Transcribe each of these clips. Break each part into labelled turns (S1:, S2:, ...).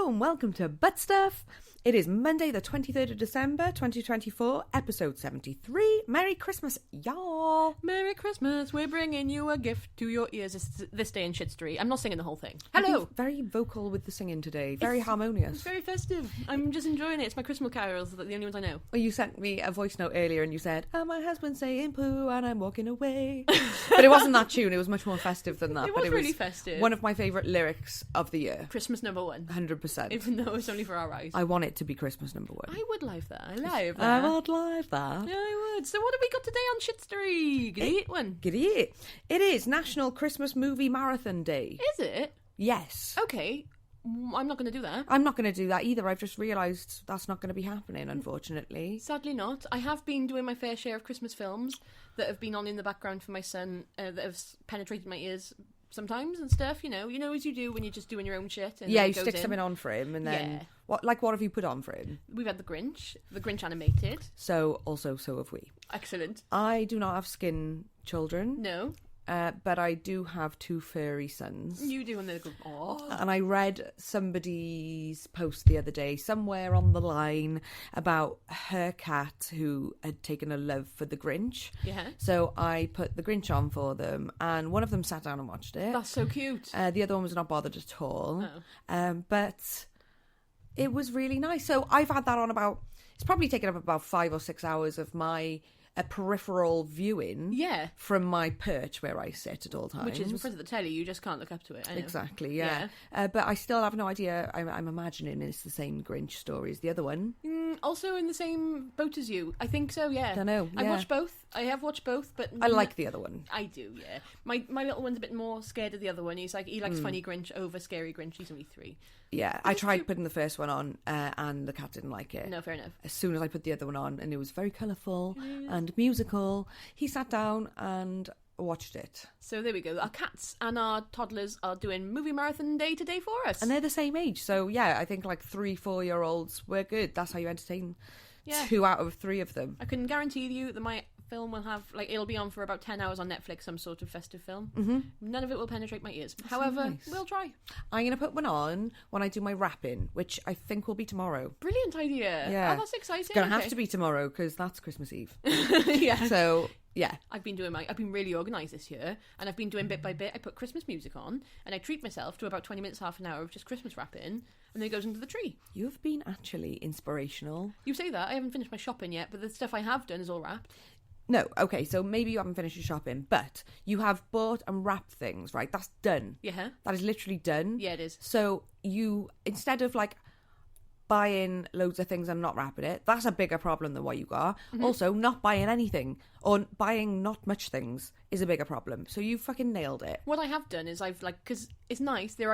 S1: Hello and welcome to ButtStuff. It is Monday the 23rd of December 2024, episode 73. Merry Christmas, y'all.
S2: Merry Christmas. We're bringing you a gift to your ears this day in Shit Street. I'm not singing the whole thing. Hello.
S1: Very vocal with the singing today. Very harmonious.
S2: It's very festive. I'm just enjoying it. It's my Christmas carols, the only ones I know.
S1: Well, you sent me a voice note earlier and you said, oh, my husband's saying poo and I'm walking away. But it wasn't that tune. It was much more festive than that.
S2: It was really festive.
S1: One of my favourite lyrics of the year.
S2: Christmas number one.
S1: 100%.
S2: Even though it's only for our eyes.
S1: I want it to be Christmas number one.
S2: I would like that. I like that.
S1: I would like that.
S2: Yeah, I would. So what have we got today on Shit Street? Giddy it one.
S1: Giddy it. It is National Christmas Movie Marathon Day.
S2: Is it?
S1: Yes.
S2: Okay. I'm not going to do that.
S1: I'm not going to do that either. I've just realised that's not going to be happening, unfortunately.
S2: Sadly not. I have been doing my fair share of Christmas films that have been on in the background for my son that have penetrated my ears sometimes and stuff, you know as you do when you're just doing your own shit. And
S1: you stick something on for him and then...
S2: Yeah.
S1: What have you put on for him?
S2: We've had the Grinch animated.
S1: So have we.
S2: Excellent.
S1: I do not have skin children.
S2: No.
S1: But I do have two furry sons.
S2: You do, and they're good. Oh.
S1: And I read somebody's post the other day, somewhere on the line, about her cat who had taken a love for the Grinch.
S2: Yeah.
S1: So I put the Grinch on for them, and one of them sat down and watched it.
S2: That's so cute.
S1: The other one was not bothered at all.
S2: Oh.
S1: But it was really nice. So I've had that on it's probably taken up about 5 or 6 hours of my... a peripheral viewing from my perch where I sit at all times.
S2: Which is in front of the telly, you just can't look up to it. I know.
S1: Exactly, yeah. But I still have no idea. I'm imagining it's the same Grinch story as the other one.
S2: Also in the same boat as you. I think so, yeah.
S1: Don't know,
S2: I watched both. I have watched both, but...
S1: I like the other one.
S2: I do, yeah. My little one's a bit more scared of the other one. He likes funny Grinch over scary Grinch. He's only 3.
S1: Yeah, I tried putting the first one on and the cat didn't like it.
S2: No, fair enough.
S1: As soon as I put the other one on and it was very colourful and musical, he sat down and watched it.
S2: So there we go. Our cats and our toddlers are doing movie marathon day today for us.
S1: And they're the same age. So yeah, I think like 3-4-year-olds were good. That's how you entertain 2 out of 3 of them.
S2: I can guarantee you that my film will have, it'll be on for about 10 hours on Netflix, some sort of festive film.
S1: Mm-hmm.
S2: None of it will penetrate my ears.
S1: That's
S2: However,
S1: nice.
S2: We'll try.
S1: I'm going to put one on when I do my wrapping, which I think will be tomorrow.
S2: Brilliant idea.
S1: Yeah.
S2: Oh, that's exciting.
S1: It's going to have to be tomorrow because that's Christmas Eve.
S2: Yeah.
S1: So... yeah.
S2: I've been really organised this year, and I've been doing bit by bit. I put Christmas music on, and I treat myself to about 20 minutes, half an hour of just Christmas wrapping, and then it goes into the tree.
S1: You've been actually inspirational.
S2: You say that. I haven't finished my shopping yet, but the stuff I have done is all wrapped.
S1: No, okay, so maybe you haven't finished your shopping, but you have bought and wrapped things, right? That's done.
S2: Yeah.
S1: That is literally done.
S2: Yeah, it is.
S1: So you, instead of like buying loads of things and not wrapping it, that's a bigger problem than what you got. Mm-hmm. Also, not buying anything or buying not much things is a bigger problem. So you fucking nailed it.
S2: What I have done is I've because it's nice. They're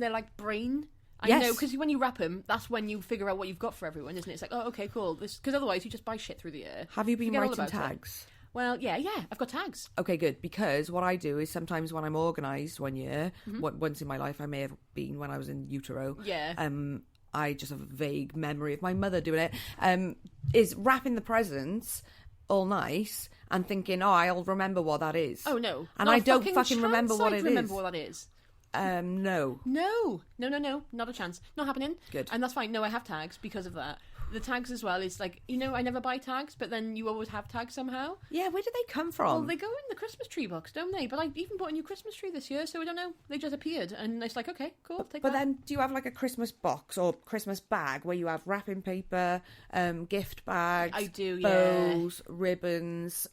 S2: like brain. I
S1: yes.
S2: know, because when you wrap them, that's when you figure out what you've got for everyone, isn't it? It's like, oh, okay, cool. Because otherwise you just buy shit through the air.
S1: Have you been writing tags?
S2: Well, yeah, I've got tags.
S1: Okay, good. Because what I do is sometimes when I'm organised one year, once in my life I may have been when I was in utero.
S2: Yeah.
S1: I just have a vague memory of my mother doing it. Is wrapping the presents all nice and thinking, oh, I'll remember what that is.
S2: Oh no,
S1: and I don't fucking remember what it is.
S2: Remember what that is.
S1: No,
S2: not a chance. Not happening.
S1: Good.
S2: And that's fine. No, I have tags because of that. The tags as well is like, I never buy tags, but then you always have tags somehow.
S1: Yeah, where do they come from?
S2: Well, they go in the Christmas tree box, don't they? But I even bought a new Christmas tree this year, so I don't know. They just appeared, and it's like, okay, cool, take that.
S1: But then, do you have like a Christmas box or Christmas bag where you have wrapping paper, gift bags,
S2: I do,
S1: bows, ribbons,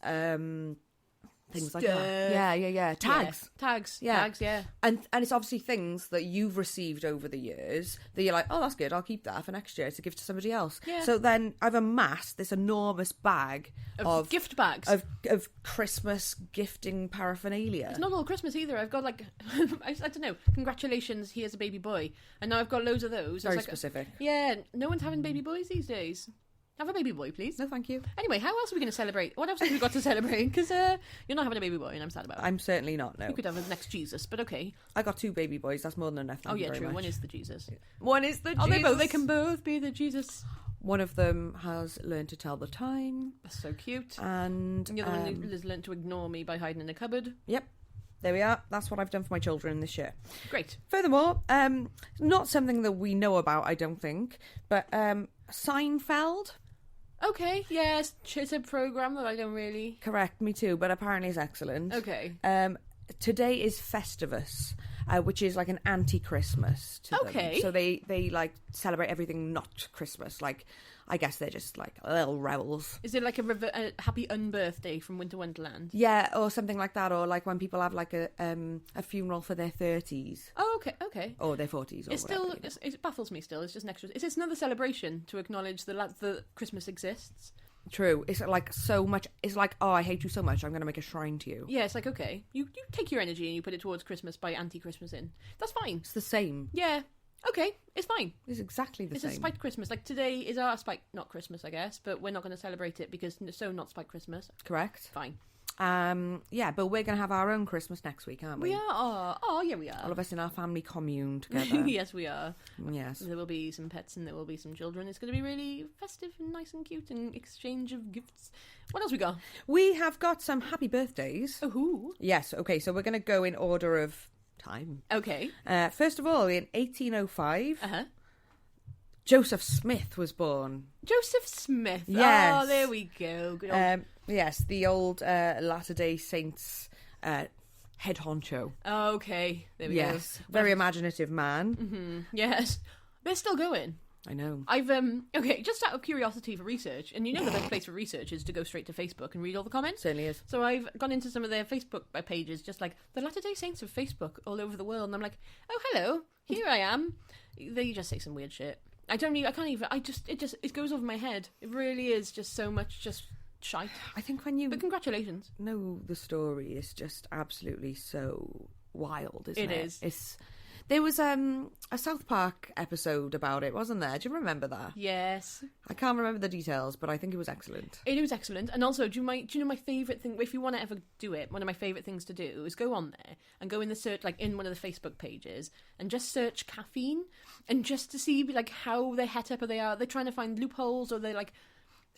S1: things like that. Yeah. Tags.
S2: Yeah.
S1: And it's obviously things that you've received over the years that you're like, oh, that's good, I'll keep that for next year to give to somebody else.
S2: Yeah.
S1: So then I've amassed this enormous bag of
S2: gift bags
S1: of Christmas gifting paraphernalia.
S2: It's not all Christmas either. I've got like I don't know, congratulations, here's a baby boy, and now I've got loads of those.
S1: Very
S2: like,
S1: specific.
S2: Yeah, no one's having baby boys these days. Have a baby boy, please.
S1: No, thank you.
S2: Anyway, how else are we going to celebrate? What else have we got to celebrate? Because you're not having a baby boy, and I'm sad about it.
S1: I'm certainly not, no.
S2: You could have a next Jesus, but okay.
S1: I got 2 baby boys. That's more than enough.
S2: Thank you very
S1: much.
S2: One is the Jesus.
S1: One is the Jesus.
S2: Oh, they can both be the Jesus.
S1: One of them has learned to tell the time.
S2: That's so cute.
S1: And
S2: the other one has learned to ignore me by hiding in a cupboard.
S1: Yep. there we are. That's what I've done for my children this year.
S2: Great.
S1: Furthermore, not something that we know about, I don't think, but Seinfeld.
S2: Okay, yes, it's a program that I don't really...
S1: Correct, me too, but apparently it's excellent.
S2: Okay.
S1: Today is Festivus, which is like an anti-Christmas to them. So they like celebrate everything not Christmas. Like, I guess they're just like little rebels.
S2: Is it like a happy unbirthday from Winter Wonderland?
S1: Yeah, or something like that. Or like when people have like a funeral for their 30s.
S2: Oh, okay.
S1: Or their 40s. Or
S2: it's
S1: whatever,
S2: still, it baffles me still. It's just an extra. It's another celebration to acknowledge that Christmas exists.
S1: True. It's like so much. It's like, oh, I hate you so much, I'm going to make a shrine to you.
S2: Yeah, it's like, okay, you take your energy and you put it towards Christmas by anti-Christmasing. That's fine.
S1: It's the same.
S2: Yeah. Okay, it's fine.
S1: It's exactly the same.
S2: It's a spiked Christmas. Like, today is our spiked, not Christmas, I guess, but we're not going to celebrate it because it's so not spiked Christmas.
S1: Correct.
S2: Fine.
S1: Yeah, but we're going to have our own Christmas next week, aren't we?
S2: We are. Oh, yeah, we are.
S1: All of us in our family commune together.
S2: Yes, we are.
S1: Yes.
S2: There will be some pets and there will be some children. It's going to be really festive and nice and cute and exchange of gifts. What else we got?
S1: We have got some happy birthdays.
S2: Oh, who?
S1: Yes, okay, so we're going to go in order of time.
S2: Okay.
S1: First of all, in 1805, Joseph Smith was born.
S2: Joseph Smith.
S1: Yes.
S2: Oh, there we go. Good old...
S1: Yes, the old Latter-day Saints head honcho.
S2: Okay, there we go.
S1: Yes, very imaginative man.
S2: Mm-hmm. Yes, they're still going.
S1: I know.
S2: I've okay, just out of curiosity for research, and you know the best place for research is to go straight to Facebook and read all the comments.
S1: Certainly is.
S2: So I've gone into some of their Facebook pages, just like the Latter-day Saints of Facebook all over the world, and I'm like, oh hello, here I am. They just say some weird shit. It goes over my head. It really is just so much just shite.
S1: I think when you
S2: but congratulations.
S1: know the story, it's just absolutely so wild, isn't it?
S2: It is.
S1: There was a South Park episode about it, wasn't there? Do you remember that?
S2: Yes.
S1: I can't remember the details, but I think it was excellent.
S2: It was excellent. And also, do you know my favourite thing? If you want to ever do it, one of my favourite things to do is go on there and go in the search, like in one of the Facebook pages, and just search caffeine, and just to see like how they're het up, or they're trying to find loopholes, or they're like,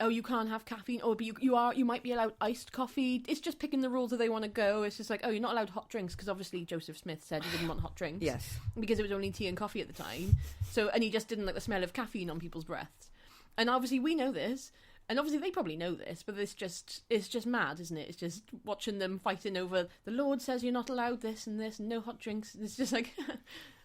S2: oh, you can't have caffeine, or you might be allowed iced coffee. It's just picking the rules that they want to go. It's just like, oh, you're not allowed hot drinks, because obviously Joseph Smith said he didn't want hot drinks.
S1: Yes.
S2: Because it was only tea and coffee at the time. And he just didn't like the smell of caffeine on people's breaths. And obviously we know this, and obviously they probably know this, but it's just mad, isn't it? It's just watching them fighting over, the Lord says you're not allowed this and no hot drinks. It's just like...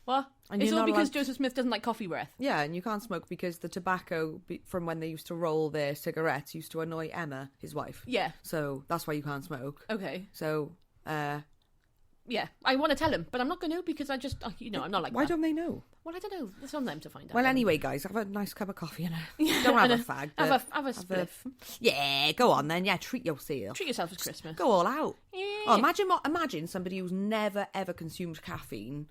S2: What? And it's all because Joseph Smith doesn't like coffee breath.
S1: Yeah, and you can't smoke because the tobacco from when they used to roll their cigarettes used to annoy Emma, his wife.
S2: Yeah.
S1: So that's why you can't smoke.
S2: Okay.
S1: So,
S2: yeah, I want to tell him, but I'm not going to because I just, I'm not like
S1: why
S2: that.
S1: don't they know?
S2: Well, I don't know. It's on them to find out.
S1: Well, anyway, guys, have a nice cup of coffee and don't have a fag.
S2: Have a spliff.
S1: Yeah, go on then. Yeah, treat yourself.
S2: Treat yourself as Christmas.
S1: Go all out.
S2: Yeah.
S1: Oh, imagine somebody who's never, ever consumed caffeine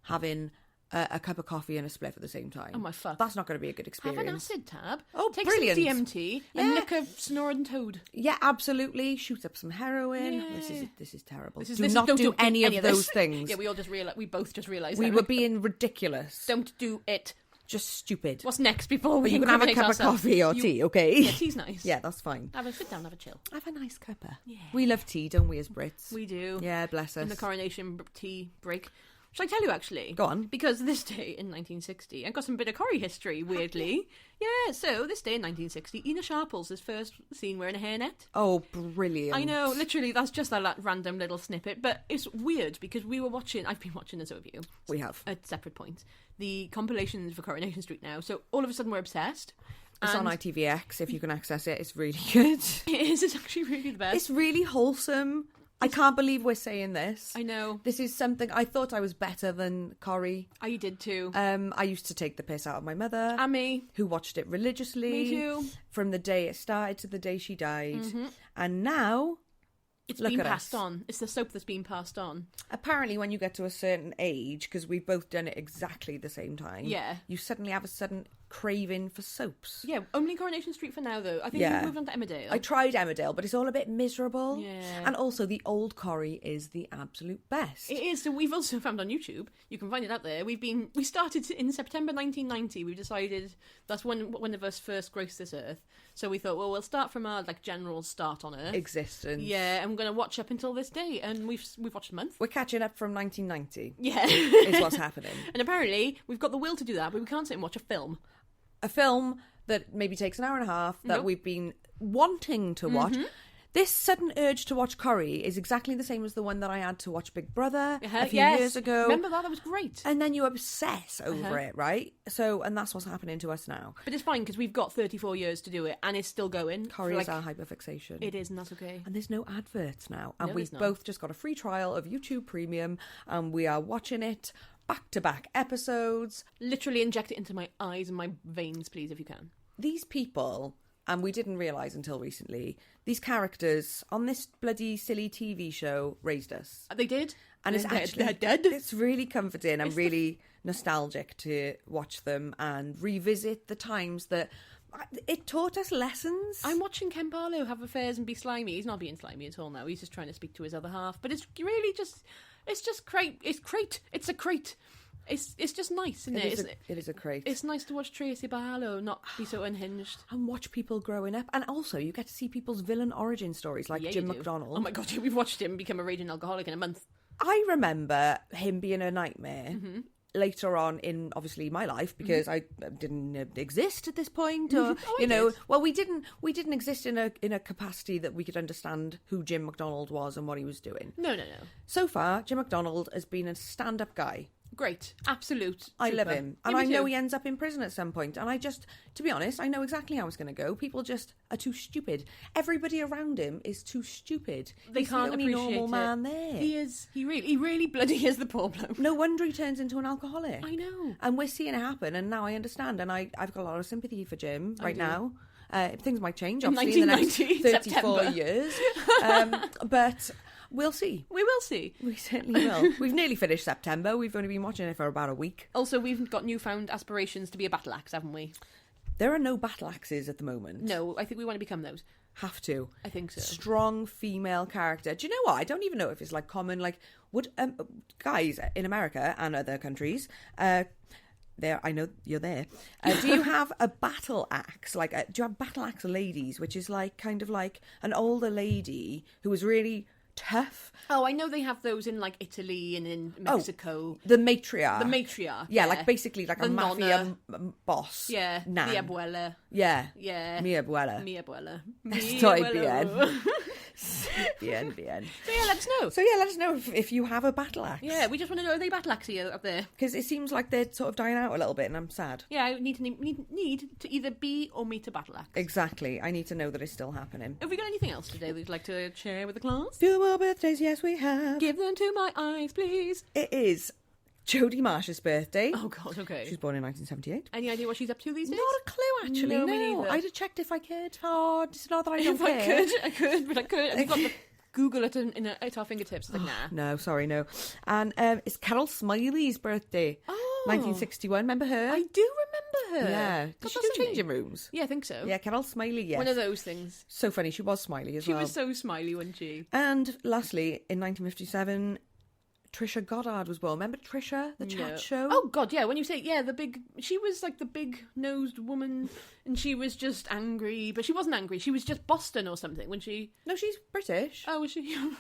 S1: having... a cup of coffee and a spliff at the same time.
S2: Oh my fuck.
S1: That's not going to be a good experience.
S2: Have an acid tab.
S1: Oh,
S2: take
S1: brilliant.
S2: Some DMT and lick a Sonoran toad.
S1: Yeah, absolutely. Shoot up some heroin.
S2: Yeah.
S1: This is terrible.
S2: Do
S1: not do any of those things.
S2: Yeah, we both just realised
S1: we were being ridiculous.
S2: Don't do it.
S1: Just stupid.
S2: What's next before we
S1: you can have a cup of coffee or tea, okay?
S2: Yeah, tea's nice.
S1: Yeah, that's fine.
S2: Sit down, have a chill.
S1: Have a nice cuppa.
S2: Yeah.
S1: We love tea, don't we, as Brits?
S2: We do.
S1: Yeah, bless us.
S2: And the coronation tea break. Shall I tell you, actually?
S1: Go on.
S2: Because this day in 1960, I've got some bit of Corrie history, weirdly. Yeah, so this day in 1960, Ina Sharples is first seen wearing a hairnet.
S1: Oh, brilliant.
S2: I know, literally, that's just that random little snippet. But it's weird, because I've been watching this over you.
S1: We have.
S2: At separate points. The compilations for Coronation Street now. So all of a sudden we're obsessed.
S1: It's on ITVX, if you can access it. It's really good.
S2: It is. It's actually really the best.
S1: It's really wholesome. I can't believe we're saying this.
S2: I know.
S1: This is something... I thought I was better than Corrie.
S2: I did too.
S1: I used to take the piss out of my mother.
S2: And me.
S1: Who watched it religiously.
S2: Me too.
S1: From the day it started to the day she died.
S2: Mm-hmm.
S1: And now...
S2: It's been passed on. It's the soap that's been passed on.
S1: Apparently, when you get to a certain age, because we've both done it exactly the same time,
S2: yeah,
S1: you suddenly have a sudden craving for soaps.
S2: Yeah, only Coronation Street for now, though. I think
S1: Yeah.
S2: we've moved on to Emmerdale.
S1: I tried Emmerdale, but it's all a bit miserable.
S2: Yeah.
S1: And also, the old Corrie is the absolute best.
S2: It is. So we've also found on YouTube. You can find it out there. We started in September 1990. We decided that's when one of us first graced this earth. So we thought, well, we'll start from our general start on Earth.
S1: Existence.
S2: Yeah, and we're going to watch up until this day, and we've watched a month.
S1: We're catching up from 1990.
S2: Yeah,
S1: is what's happening.
S2: And apparently we've got the will to do that, but we can't sit and watch a film.
S1: A film that maybe takes an hour and a half that we've been wanting to watch. This sudden urge to watch Corrie is exactly the same as the one that I had to watch Big Brother a few years ago.
S2: Remember that? That was great.
S1: And then you obsess over it, right? And that's what's happening to us now.
S2: But it's fine because we've got 34 years to do it, and it's still going.
S1: Corrie is our hyperfixation.
S2: It is, and that's okay.
S1: And there's no adverts now. And
S2: No,
S1: we've
S2: there's not.
S1: both just got a free trial of YouTube Premium, and we are watching it back-to-back episodes.
S2: Literally inject it into my eyes and my veins, please, if you can.
S1: These people, and we didn't realise until recently, these characters on this bloody silly TV show raised us.
S2: They did.
S1: And it's actually,
S2: they're dead.
S1: It's really comforting and really nostalgic to watch them and revisit the times that it taught us lessons.
S2: I'm watching Ken Barlow have affairs and be slimy. He's not being slimy at all now. He's just trying to speak to his other half. But it's really just, it's just crate. It's crate. It's a crate. It's just nice, isn't it?
S1: It is a crate.
S2: It's nice to watch Tracy Barlow not be so unhinged.
S1: And watch people growing up. And also, you get to see people's villain origin stories, like Jim
S2: you do.
S1: McDonald.
S2: Oh my God, we've watched him become a raging alcoholic in a month.
S1: I remember him being a nightmare later on in, obviously, my life, because I didn't exist at this point. Or, we didn't exist in a capacity that we could understand who Jim McDonald was and what he was doing.
S2: No.
S1: So far, Jim McDonald has been a stand-up guy.
S2: Great. Absolute.
S1: I
S2: super.
S1: love him. And
S2: Yeah,
S1: I
S2: me
S1: know
S2: too.
S1: he ends up in prison at some point. And to be honest, I know exactly how it's going to go. People just are too stupid. Everybody around him is too stupid.
S2: They can't
S1: the only
S2: appreciate
S1: normal
S2: it.
S1: man there.
S2: He is. He really bloody is the poor bloke.
S1: No wonder he turns into an alcoholic.
S2: I know.
S1: And we're seeing it happen, and now I understand. And I've got a lot of sympathy for Jim right now. Things might change, obviously, in the next 34 years. But we'll see.
S2: We will see.
S1: We certainly will. We've nearly finished September. We've only been watching it for about a week.
S2: Also, we've got newfound aspirations to be a battle axe, haven't we?
S1: There are no battle axes at the moment.
S2: No, I think we want to become those.
S1: Have to.
S2: I think so.
S1: Strong female character. Do you know what? I don't even know if it's like common. Like, would guys in America and other countries, there, I know you're there. Do you have a battle axe? Like, do you have battle axe ladies, which is like kind of like an older lady who is really tough?
S2: Oh, I know they have those in like Italy and in Mexico.
S1: The matriarch.
S2: The matriarch.
S1: Yeah, like basically like
S2: The
S1: a mafia
S2: nonna.
S1: boss.
S2: Yeah.
S1: Nan.
S2: The abuela.
S1: Yeah.
S2: Yeah.
S1: Mi abuela.
S2: Mi abuela.
S1: Estoy
S2: abuelo.
S1: bien.
S2: So yeah, let us know.
S1: So yeah, let us know if you have a battle axe.
S2: Yeah, we just want to know, are they battle axe up there?
S1: Because it seems like they're sort of dying out a little bit, and I'm sad.
S2: Yeah, I need to either be or meet a battle axe.
S1: Exactly. I need to know that it's still happening.
S2: Have we got anything else today that you'd like to share with the class?
S1: Few more birthdays, yes we have.
S2: Give them to my eyes, please.
S1: It is Jodie Marsh's birthday.
S2: Oh God, okay.
S1: She was born in 1978.
S2: Any idea what she's up to these days?
S1: Not a clue, actually.
S2: No, me neither.
S1: I'd have checked if I could. Oh, it's not that I don't
S2: If
S1: care.
S2: I could. We've got the Google it at our fingertips. It's like, nah.
S1: No, sorry, no. And it's Carol Smiley's birthday.
S2: Oh.
S1: 1961. Remember her?
S2: I do remember her.
S1: Yeah.
S2: God,
S1: Did she
S2: that's
S1: do
S2: amazing.
S1: changing rooms?
S2: Yeah, I think so.
S1: Yeah, Carol Smiley, yes.
S2: One of those things.
S1: So funny. She was Smiley as
S2: She
S1: well.
S2: was so smiley, wasn't she?
S1: And lastly, in 1957, Trisha Goddard was born. Remember Trisha, the chat show?
S2: Oh God, yeah. When you say she was like the big-nosed woman, and she was just angry, but she wasn't angry. She was just Boston or something. When she?
S1: No, she's British.
S2: Oh, was she? Who am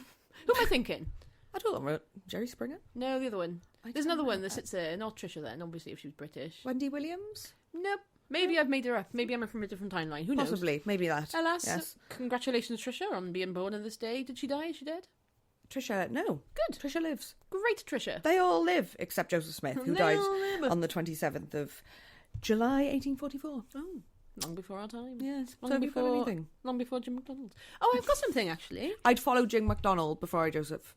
S2: I thinking?
S1: I don't know. Jerry Springer?
S2: No, the other one. There's another one that sits there. Not Trisha then, obviously, if she was British.
S1: Wendy Williams?
S2: Nope. Maybe I've made her up. Maybe I'm from a different timeline. Who knows?
S1: Possibly. Maybe that.
S2: Alas,
S1: Yes.
S2: congratulations, Trisha, on being born on this day. Did she die? Is she dead?
S1: Trisha, no.
S2: Good.
S1: Trisha lives.
S2: Great, Trisha.
S1: They all live, except Joseph Smith, who
S2: They
S1: died
S2: all live.
S1: on the 27th of July, 1844.
S2: Oh, long before our time.
S1: Yes.
S2: Long
S1: So have you got
S2: before
S1: anything?
S2: Long before Jim McDonald. Oh, I've got something actually.
S1: I'd follow Jim McDonald before I Joseph.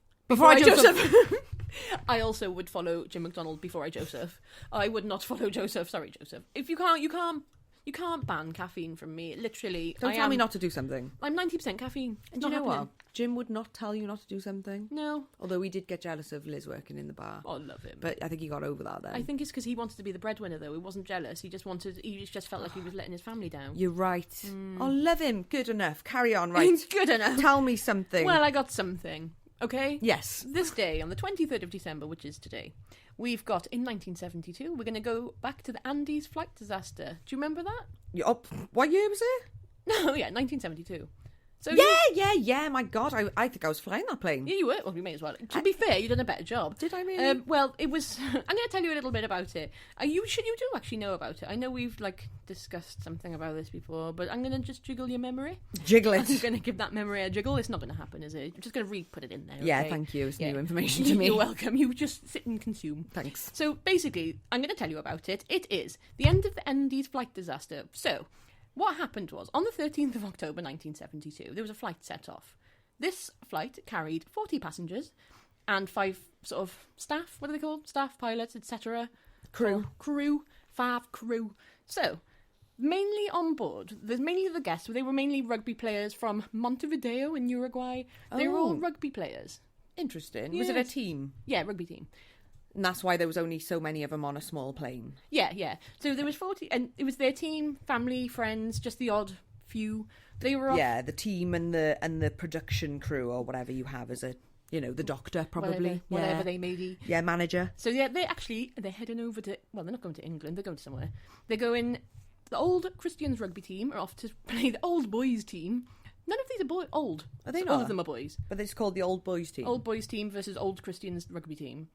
S2: I also would follow Jim McDonald before I Joseph. I would not follow Joseph. Sorry, Joseph. If you can't You can't ban caffeine from me. Literally,
S1: Don't tell me not to do something.
S2: I'm 90% caffeine. It's
S1: Do you
S2: not
S1: know
S2: happening.
S1: what? Jim would not tell you not to do something.
S2: No.
S1: Although we did get jealous of Liz working in the bar.
S2: Oh, I love him.
S1: But I think he got over that then.
S2: I think it's because he wanted to be the breadwinner, though. He wasn't jealous. He just felt like he was letting his family down.
S1: You're right. Oh, love him. Good enough. Carry on, right?
S2: Good enough.
S1: Tell me something.
S2: Well, I got something. Okay?
S1: Yes.
S2: This day, on the 23rd of December, which is today, we've got, in 1972, we're going to go back to the Andes flight disaster. Do you remember that?
S1: What year was it?
S2: No, yeah, 1972. So
S1: Yeah, my God. I think I was flying that plane.
S2: Yeah, you were. Well, we may as well. To be fair, you've done a better job.
S1: Did I really?
S2: Well, it was... I'm going to tell you a little bit about it. You do actually know about it. I know we've, discussed something about this before, but I'm going to just jiggle your memory.
S1: Jiggle it.
S2: I'm going to give that memory a jiggle. It's not going to happen, is it? I'm just going to put it in there.
S1: Yeah,
S2: okay?
S1: thank you. It's new information to me.
S2: You're welcome. You just sit and consume.
S1: Thanks.
S2: So, basically, I'm going to tell you about it. It is the end of the Andes flight disaster. So... what happened was, on the 13th of October 1972, there was a flight set off. This flight carried 40 passengers and 5 sort of staff, what are they called? Staff, pilots, etc.
S1: Crew.
S2: Five crew. So, mainly on board, there's mainly the guests, they were mainly rugby players from Montevideo in Uruguay. They were all rugby players.
S1: Interesting.
S2: Yes.
S1: Was it a team?
S2: Yeah, rugby team.
S1: And that's why there was only so many of them on a small plane.
S2: Yeah. So there was 40, and it was their team, family, friends, just the odd few. They were off.
S1: Yeah, the team and the production crew or whatever you have as a, the doctor probably.
S2: Whatever they may be.
S1: Yeah, manager.
S2: So yeah, they're heading over to, well, they're not going to England, they're going to somewhere. They're going, the old Christians rugby team are off to play the old boys team. None of these are old.
S1: Are they
S2: so
S1: not?
S2: All of them are boys.
S1: But it's called the old boys team.
S2: Old boys team versus old Christians rugby team.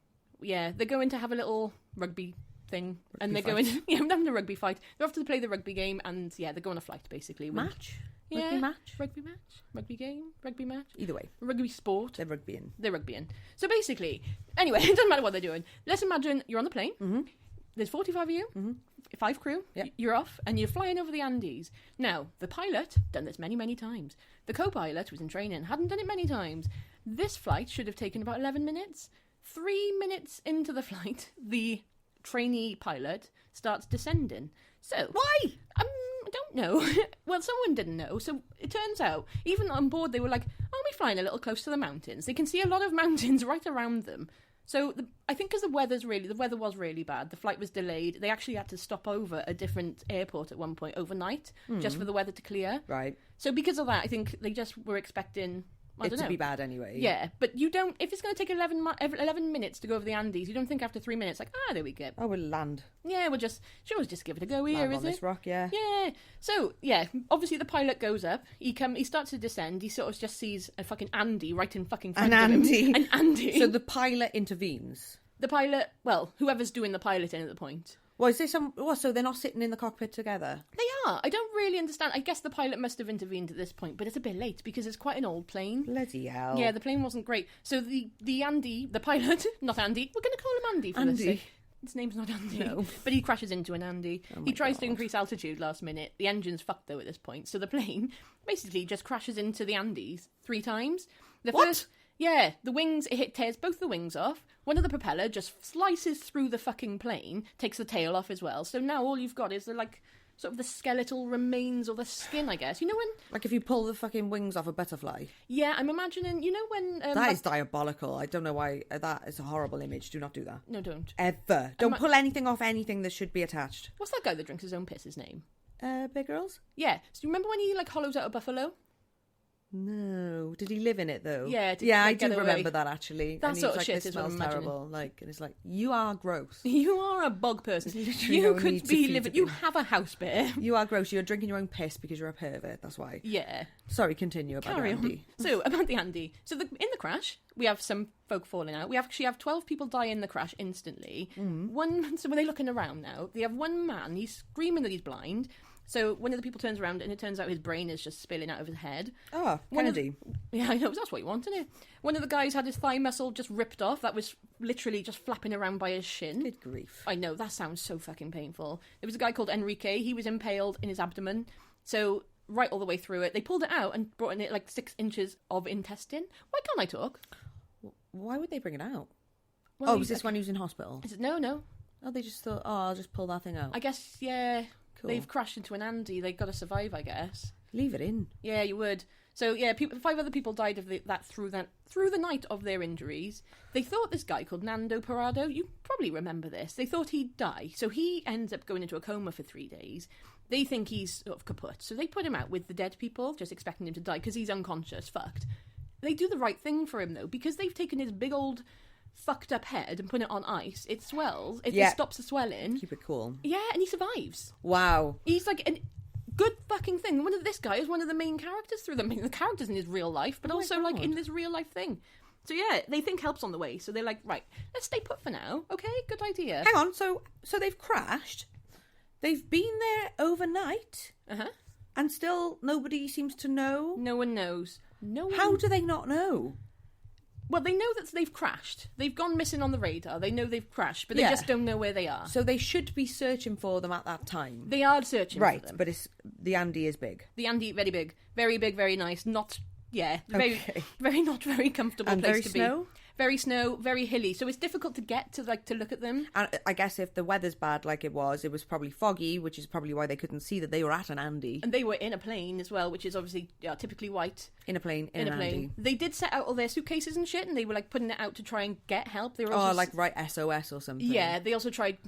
S2: Yeah, they're going to have a little rugby thing, and they're going. Yeah, they're having a rugby fight. They're off to play the rugby game, and yeah, they're going on a flight basically.
S1: Match.
S2: Yeah,
S1: rugby match.
S2: Rugby game, rugby match.
S1: Either way,
S2: rugby sport.
S1: They're rugbying.
S2: So basically, anyway, it doesn't matter what they're doing. Let's imagine you're on the plane. Mm-hmm. There's 45 of you, 5 crew. Yep. You're off, and you're flying over the Andes. Now, the pilot done this many, many times. The co-pilot was in training, hadn't done it many times. This flight should have taken about 11 minutes. 3 minutes into the flight, the trainee pilot starts descending. So
S1: why?
S2: I don't know. Well, someone didn't know. So it turns out, even on board, they were like, "Aren't we flying a little close to the mountains?" They can see a lot of mountains right around them. So I think because the weather was really bad, the flight was delayed. They actually had to stop over a different airport at one point overnight just for the weather to clear.
S1: Right.
S2: So because of that, I think they just were expecting.
S1: It to be bad anyway.
S2: Yeah, but you don't. If it's going to take 11 minutes to go over the Andes, you don't think after 3 minutes, there we go.
S1: Oh, we'll land.
S2: Yeah, we'll just give it a go here,
S1: land
S2: is
S1: on
S2: it?
S1: this rock, yeah.
S2: Yeah. So yeah, obviously the pilot goes up. He starts to descend. He sort of just sees a fucking Andy right in fucking front of him. An Andy.
S1: So the pilot intervenes.
S2: The pilot, well, whoever's doing the piloting at the point.
S1: Well, is this so they're not sitting in the cockpit together?
S2: They are. I don't really understand. I guess the pilot must have intervened at this point, but it's a bit late because it's quite an old plane.
S1: Bloody hell.
S2: Yeah, the plane wasn't great. So the Andy, the pilot, not Andy, we're going to call him Andy for this sake. His name's not Andy. No. But he crashes into an Andy. He tries to increase altitude last minute. The engine's fucked though at this point. So the plane basically just crashes into the Andes 3 times. Yeah, the wings, tears both the wings off. One of the propeller just slices through the fucking plane, takes the tail off as well. So now all you've got is sort of the skeletal remains or the skin, I guess. You know when...
S1: Like if you pull the fucking wings off a butterfly?
S2: Yeah, I'm imagining, you know when...
S1: that is diabolical. I don't know why. That is a horrible image. Do not do that.
S2: No, don't.
S1: Ever. Don't pull anything off anything that should be attached.
S2: What's that guy that drinks his own piss, his name?
S1: Big Girls?
S2: Yeah. So you remember when he hollows out a buffalo?
S1: No. Did he live in it though?
S2: Yeah.
S1: I do remember that actually.
S2: That
S1: and
S2: sort of
S1: like,
S2: shit
S1: this
S2: is what I'm
S1: smells
S2: imagining.
S1: terrible. And it's like, you are gross.
S2: You are a bug person.
S1: You
S2: could be living. You have a house bear.
S1: You are gross. You're drinking your own piss because you're a pervert. That's why.
S2: Yeah.
S1: Sorry. Continue about the Andy.
S2: So about the Andy. So in the crash, we have some folk falling out. We actually have 12 people die in the crash instantly. So when they're looking around now, they have one man. He's screaming that he's blind. So one of the people turns around and it turns out his brain is just spilling out of his head.
S1: Oh, Kennedy.
S2: Yeah, I know. That's what you want, isn't it? One of the guys had his thigh muscle just ripped off. That was literally just flapping around by his shin.
S1: Good grief.
S2: I know. That sounds so fucking painful. There was a guy called Enrique. He was impaled in his abdomen. So right all the way through it. They pulled it out and brought in it 6 inches of intestine. Why can't I talk?
S1: Why would they bring it out?
S2: Well,
S1: was this when he was in hospital?
S2: No.
S1: Oh, they just thought, I'll just pull that thing out.
S2: I guess, yeah.
S1: Cool.
S2: They've crashed into an Andy. They've got to survive, I guess.
S1: Leave it in.
S2: Yeah, you would. So, yeah, 5 other people died of that through the night of their injuries. They thought this guy called Nando Parado, you probably remember this, they thought he'd die. So he ends up going into a coma for 3 days. They think he's sort of kaput. So they put him out with the dead people, just expecting him to die, because he's unconscious, fucked. They do the right thing for him, though, because they've taken his big old fucked up head and put it on ice. It swells. It stops the swelling.
S1: Keep it cool.
S2: Yeah, and he survives.
S1: Wow.
S2: He's like... Good fucking thing. This guy is one of the main characters through the characters in his real life, but also like in this real life thing. So yeah, they think help's on the way. So they're like, right, let's stay put for now. Okay, good idea.
S1: Hang on. So they've crashed. They've been there overnight, and still nobody seems to know.
S2: No one knows.
S1: How do they not know?
S2: Well, they know that they've crashed. They've gone missing on the radar. They know they've crashed, but they just don't know where they are.
S1: So they should be searching for them at that time.
S2: They are searching for them.
S1: Right, but the Andy is big.
S2: The Andy, very big. Very big, very nice. Not, very not very comfortable
S1: and
S2: place
S1: very
S2: to
S1: snow?
S2: be. Very snow, very hilly. So it's difficult to get to look at them.
S1: And I guess if the weather's bad like it was probably foggy, which is probably why they couldn't see that they were at an Andy.
S2: And they were in a plane as well, which is obviously typically white.
S1: In a plane, in an
S2: plane.
S1: Andy.
S2: They did set out all their suitcases and shit, and they were like putting it out to try and get help. They were
S1: write SOS or something.
S2: Yeah, they also tried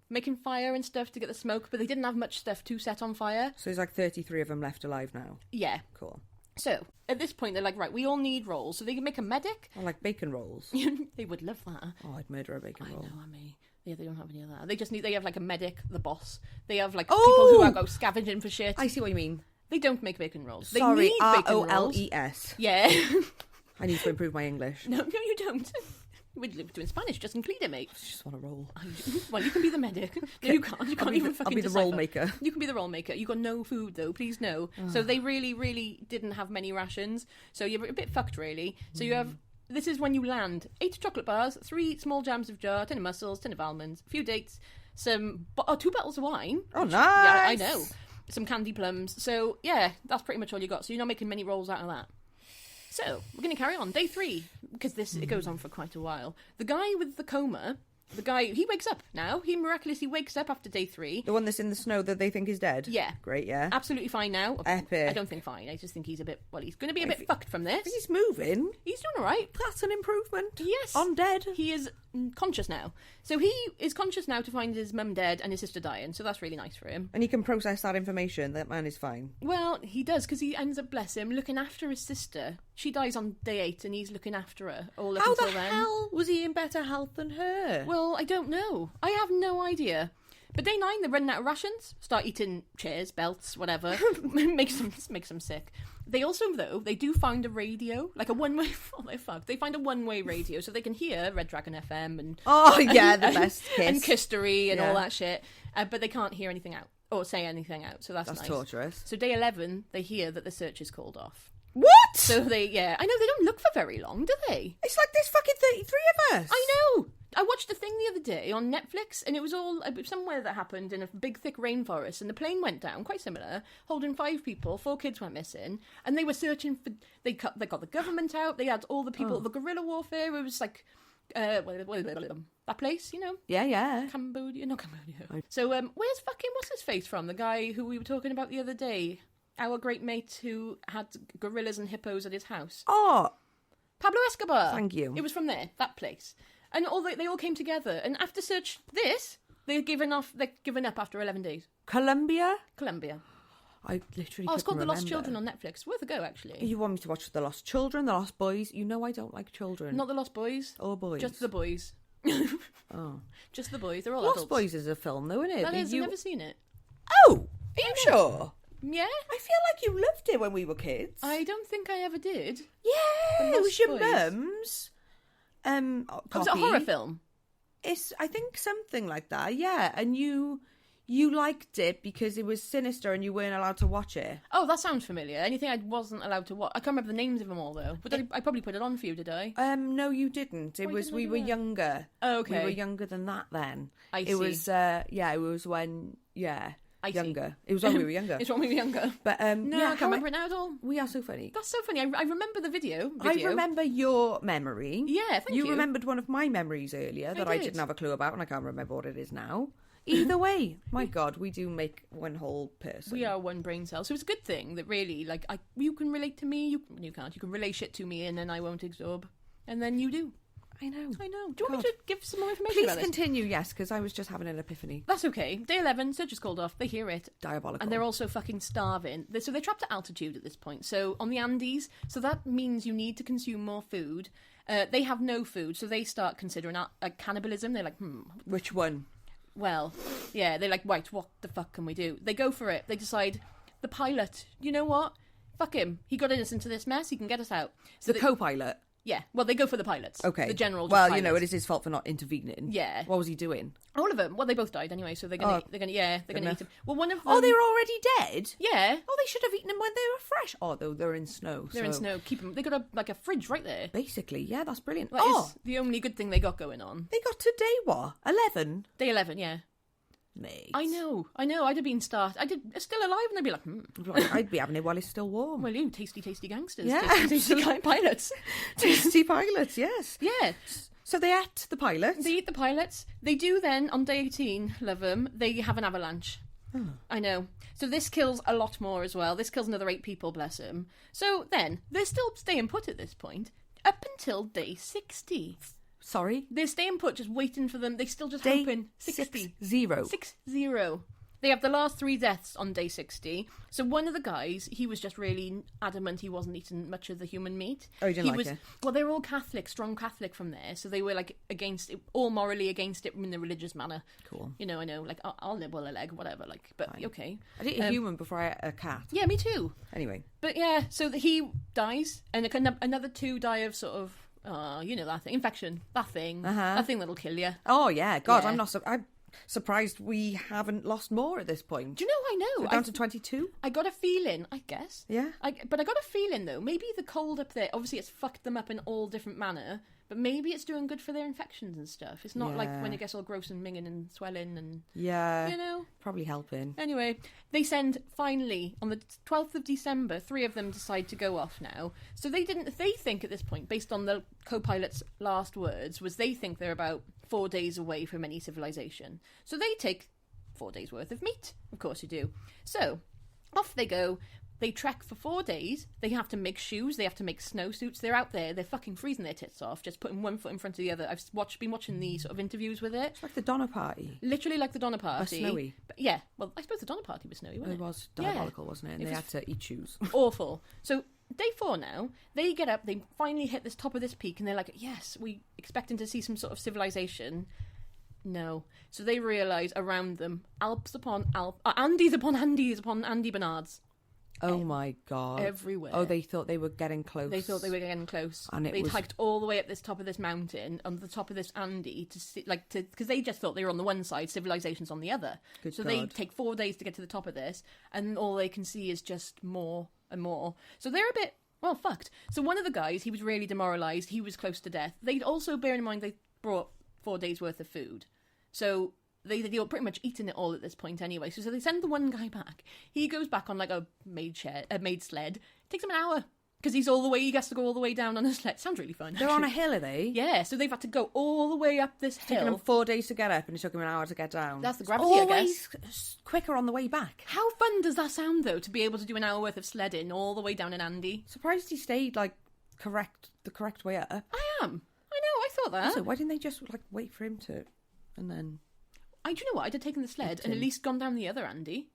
S2: making fire and stuff to get the smoke, but they didn't have much stuff to set on fire.
S1: So there's like 33 of them left alive now.
S2: Yeah.
S1: Cool.
S2: So, at this point, they're like, right, we all need rolls. So they can make a medic.
S1: I like bacon rolls.
S2: They would love that.
S1: Oh, I'd murder a bacon roll.
S2: I know, Yeah, they don't have any of that. They have like a medic, the boss. They have like people who go scavenging for shit.
S1: I see what you mean.
S2: They don't make bacon rolls.
S1: Sorry,
S2: they need bacon rolls.
S1: ROLES.
S2: Yeah.
S1: I need to improve my English.
S2: No, you don't. We'd live to in Spanish, just include it, mate.
S1: I just want to roll.
S2: Well, you can be the medic. No, you can't. You can't even fucking
S1: I'll be the roll maker.
S2: You can be the roll maker. You got no food, though. Please, no. So they really, really didn't have many rations. So you're a bit fucked, really. So you have... This is when you land. 8 chocolate bars, 3 small jams of jar, 10 of mussels, 10 of almonds, a few dates, 2 bottles of wine.
S1: Oh, nice.
S2: Yeah, I know. Some candy plums. So, yeah, that's pretty much all you got. So you're not making many rolls out of that. So, we're going to carry on. Day 3, because it goes on for quite a while. The guy with the coma, he wakes up now. He miraculously wakes up after day 3.
S1: The one that's in the snow that they think is dead?
S2: Yeah.
S1: Great, yeah.
S2: Absolutely fine now.
S1: Epic.
S2: I don't think fine. I just think he's going to be a bit fucked from this.
S1: He's moving.
S2: He's doing all right.
S1: That's an improvement.
S2: Yes.
S1: On dead.
S2: He is conscious now. So he is conscious now to find his mum dead and his sister dying, so that's really nice for him.
S1: And he can process that information. That man is fine.
S2: Well, he does, because he ends up, bless him, looking after his sister. She dies on day 8 and he's looking after her all up until then.
S1: How the hell was he in better health than her?
S2: Well, I don't know. I have no idea. But day 9, they're running out of rations. Start eating chairs, belts, whatever. makes them sick. They also, though, they do find a radio, like a one-way... Oh, they're fucked. They find a one-way radio, so they can hear Red Dragon FM and...
S1: Oh, yeah, the best kiss.
S2: And Kistery and all that shit. But they can't hear anything out, or say anything out, so that's nice.
S1: Torturous.
S2: So day 11, they hear that the search is called off.
S1: What?
S2: So I know they don't look for very long, do they?
S1: It's like there's fucking 33 of us.
S2: I know. I watched a thing the other day on Netflix, and it was all somewhere that happened in a big, thick rainforest, and the plane went down, quite similar, holding 5 people, 4 kids went missing, and they were searching for... They got the government out, they had all the people, the guerrilla warfare, it was like... that place, you know?
S1: Yeah.
S2: Cambodia. So, where's fucking what's-his-face from? The guy who we were talking about the other day. Our great mate who had gorillas and hippos at his house.
S1: Oh!
S2: Pablo Escobar.
S1: Thank you.
S2: It was from there, that place. And they all came together. And after search this, they're given up after 11 days.
S1: Colombia? I literally
S2: it's called
S1: remember.
S2: The Lost Children on Netflix. Worth a go, actually.
S1: You want me to watch The Lost Children, The Lost Boys? You know I don't like children.
S2: Not The Lost Boys.
S1: Or boys.
S2: Just The Boys.
S1: Oh.
S2: Just The Boys. They're all
S1: Lost
S2: adults.
S1: Boys is a film, though, isn't it?
S2: That is, I've never seen it.
S1: Oh! Are you sure?
S2: Yeah?
S1: I feel like you loved it when we were kids.
S2: I don't think I ever did.
S1: Yeah, it was your mum's.
S2: Was it a horror film?
S1: It's, I think, something like that, yeah. And you liked it because it was sinister and you weren't allowed to watch it.
S2: Oh, that sounds familiar. Anything I wasn't allowed to watch. I can't remember the names of them all, though. But I probably put it on for you, did I?
S1: No, you didn't. We were younger.
S2: Oh, okay.
S1: We were younger than that then.
S2: I see.
S1: It was, it was when, younger. It was when we were younger.
S2: It's when we were younger.
S1: But,
S2: I can't remember it now at all.
S1: We are so funny.
S2: That's so funny. I remember the video.
S1: I remember your memory.
S2: Yeah, thank you.
S1: You remembered one of my memories earlier that I
S2: did.
S1: didn't have a clue about, and I can't remember what it is now. Either way, my God, we do make one whole person.
S2: We are one brain cell. So it's a good thing that really, like, you can relate to me, you can't. You can relay shit to me and then I won't absorb. And then you do.
S1: I know.
S2: Do you want me to give some more information
S1: Please
S2: about this?
S1: continue, yes, because I was just having an epiphany.
S2: That's okay. Day 11, surge is called off. They hear it.
S1: Diabolical.
S2: And they're also fucking starving. So they're trapped at altitude at this point. So on the Andes, so that means you need to consume more food. They have no food, so they start considering cannibalism. They're like,
S1: Which one?
S2: Well, yeah, they're like, right, what the fuck can we do? They go for it. They decide, the pilot, you know what? Fuck him. He got us into this mess. He can get us out. So
S1: The co-pilot?
S2: Yeah, well, they go for the pilots.
S1: Okay.
S2: The general.
S1: Well,
S2: pilots.
S1: you know, it is his fault for not intervening.
S2: Yeah.
S1: What was he doing?
S2: All of them. Well, they both died anyway, so they're gonna eat him. Well, one of them.
S1: Oh, they were already dead?
S2: Yeah.
S1: Oh, they should have eaten them when they were fresh. Oh, they're in snow.
S2: They're in snow. Keep them. They got a fridge right there.
S1: Basically, yeah, that's brilliant.
S2: That is the only good thing they got going on.
S1: They got to day what? 11?
S2: Day 11, yeah.
S1: Mate.
S2: I know. I'd have been still alive, and I'd be like,
S1: I'd be having it while it's still warm.
S2: Well, you tasty gangsters.
S1: Yeah.
S2: Tasty pilots.
S1: Tasty pilots, yes.
S2: Yeah.
S1: So they ate the pilot.
S2: They eat the pilots. They do then, on day 18, love them, they have an avalanche.
S1: Oh.
S2: I know. So this kills a lot more as well. This kills another 8 people, bless them. So then, they're still staying put at this point, up until day 60.
S1: Sorry?
S2: They're staying put, just waiting for them. They still just
S1: Day
S2: hoping. 60.
S1: 60.
S2: 60. They have the last 3 deaths on day 60. So one of the guys, he was just really adamant he wasn't eating much of the human meat.
S1: Oh, he didn't like it?
S2: Well, they were all Catholic, strong Catholic from there. So they were like against it, all morally against it in a religious manner.
S1: Cool.
S2: You know, I know, like, I'll nibble a leg, whatever, like, but
S1: Fine.
S2: okay.
S1: I did a human before I ate a cat.
S2: Yeah, me too.
S1: Anyway.
S2: But yeah, so he dies, and another 2 die of sort of, you know that thing, infection, that thing that'll kill you.
S1: Oh, yeah. God,
S2: Yeah.
S1: I'm surprised we haven't lost more at this point.
S2: Do you know, I know.
S1: We're down to 22?
S2: I got a feeling, I guess.
S1: Yeah.
S2: But I got a feeling, though, maybe the cold up there, obviously it's fucked them up in all different manner, but maybe it's doing good for their infections and stuff. It's not like when it gets all gross and minging and swelling and,
S1: Yeah.
S2: you know.
S1: Probably helping.
S2: Anyway, they send, finally, on the 12th of December, 3 of them decide to go off now. So they think at this point, based on the co-pilot's last words, they think they're about 4 days away from any civilization. So they take 4 days worth of meat. Of course you do. So, off they go. They trek for 4 days. They have to make shoes. They have to make snowsuits. They're out there. They're fucking freezing their tits off, just putting one foot in front of the other. I've been watching the sort of interviews with it.
S1: It's like the Donner Party.
S2: Literally like the Donner Party.
S1: snowy.
S2: But yeah, well, I suppose the Donner Party was snowy, wasn't it?
S1: It was diabolical, wasn't it? And they had to eat shoes.
S2: Awful. So day 4 now, they get up, they finally hit this top of this peak, and they're like, yes, we expecting to see some sort of civilization. No. So they realise around them, Alps upon Alps, Andes upon Andes upon Andy Bernards.
S1: Oh my God.
S2: Everywhere.
S1: Oh, they thought they were getting close.
S2: They thought they were getting close.
S1: And
S2: they'd hiked all the way up this top of this mountain, on the top of this Andy, to see, because they just thought they were on the one side, civilization's on the other.
S1: Good
S2: so
S1: God.
S2: they take 4 days to get to the top of this, and all they can see is just more and more. So they're a bit, well, fucked. So one of the guys, he was really demoralised. He was close to death. They'd also, bear in mind, they brought 4 days worth of food. So they were pretty much eating it all at this point anyway. So they send the one guy back. He goes back on like a maid sled. It takes him an hour because he has to go all the way down on a sled. Sounds really fun.
S1: They're on a hill, are they?
S2: Yeah, so they've had to go all the way up this hill.
S1: Taking them 4 days to get up, and it took them an hour to get down.
S2: That's the gravity, I guess.
S1: Always quicker on the way back.
S2: How fun does that sound, though, to be able to do an hour worth of sledding all the way down in Andy?
S1: Surprised he stayed like the correct way up.
S2: I am. I know. I thought that.
S1: Also, why didn't they just like wait for him to, and then?
S2: Do you know what? I'd have taken the sled and at least gone down the other Andy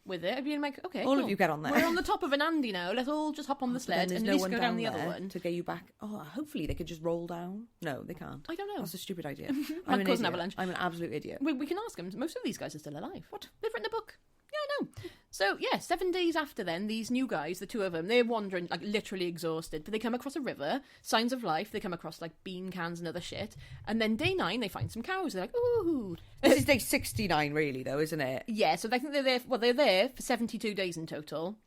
S2: with it. I'd been like, okay,
S1: all of you get on there.
S2: We're on the top of an Andy now. Let's all just hop on the sled and at least go down the other one
S1: to get you back. Oh, hopefully they could just roll down. No, they can't.
S2: I don't know.
S1: That's a stupid idea.
S2: Might cause an avalanche.
S1: I'm an absolute idiot.
S2: We can ask them. Most of these guys are still alive. What? They've written a book. Yeah, I know. So, yeah, 7 days after then, these new guys, the 2 of them, they're wandering, like, literally exhausted. But they come across a river, signs of life. They come across, like, bean cans and other shit. And then day 9, they find some cows. They're like, ooh.
S1: This is day 69, really, though, isn't it?
S2: Yeah, so I think they're there for 72 days in total.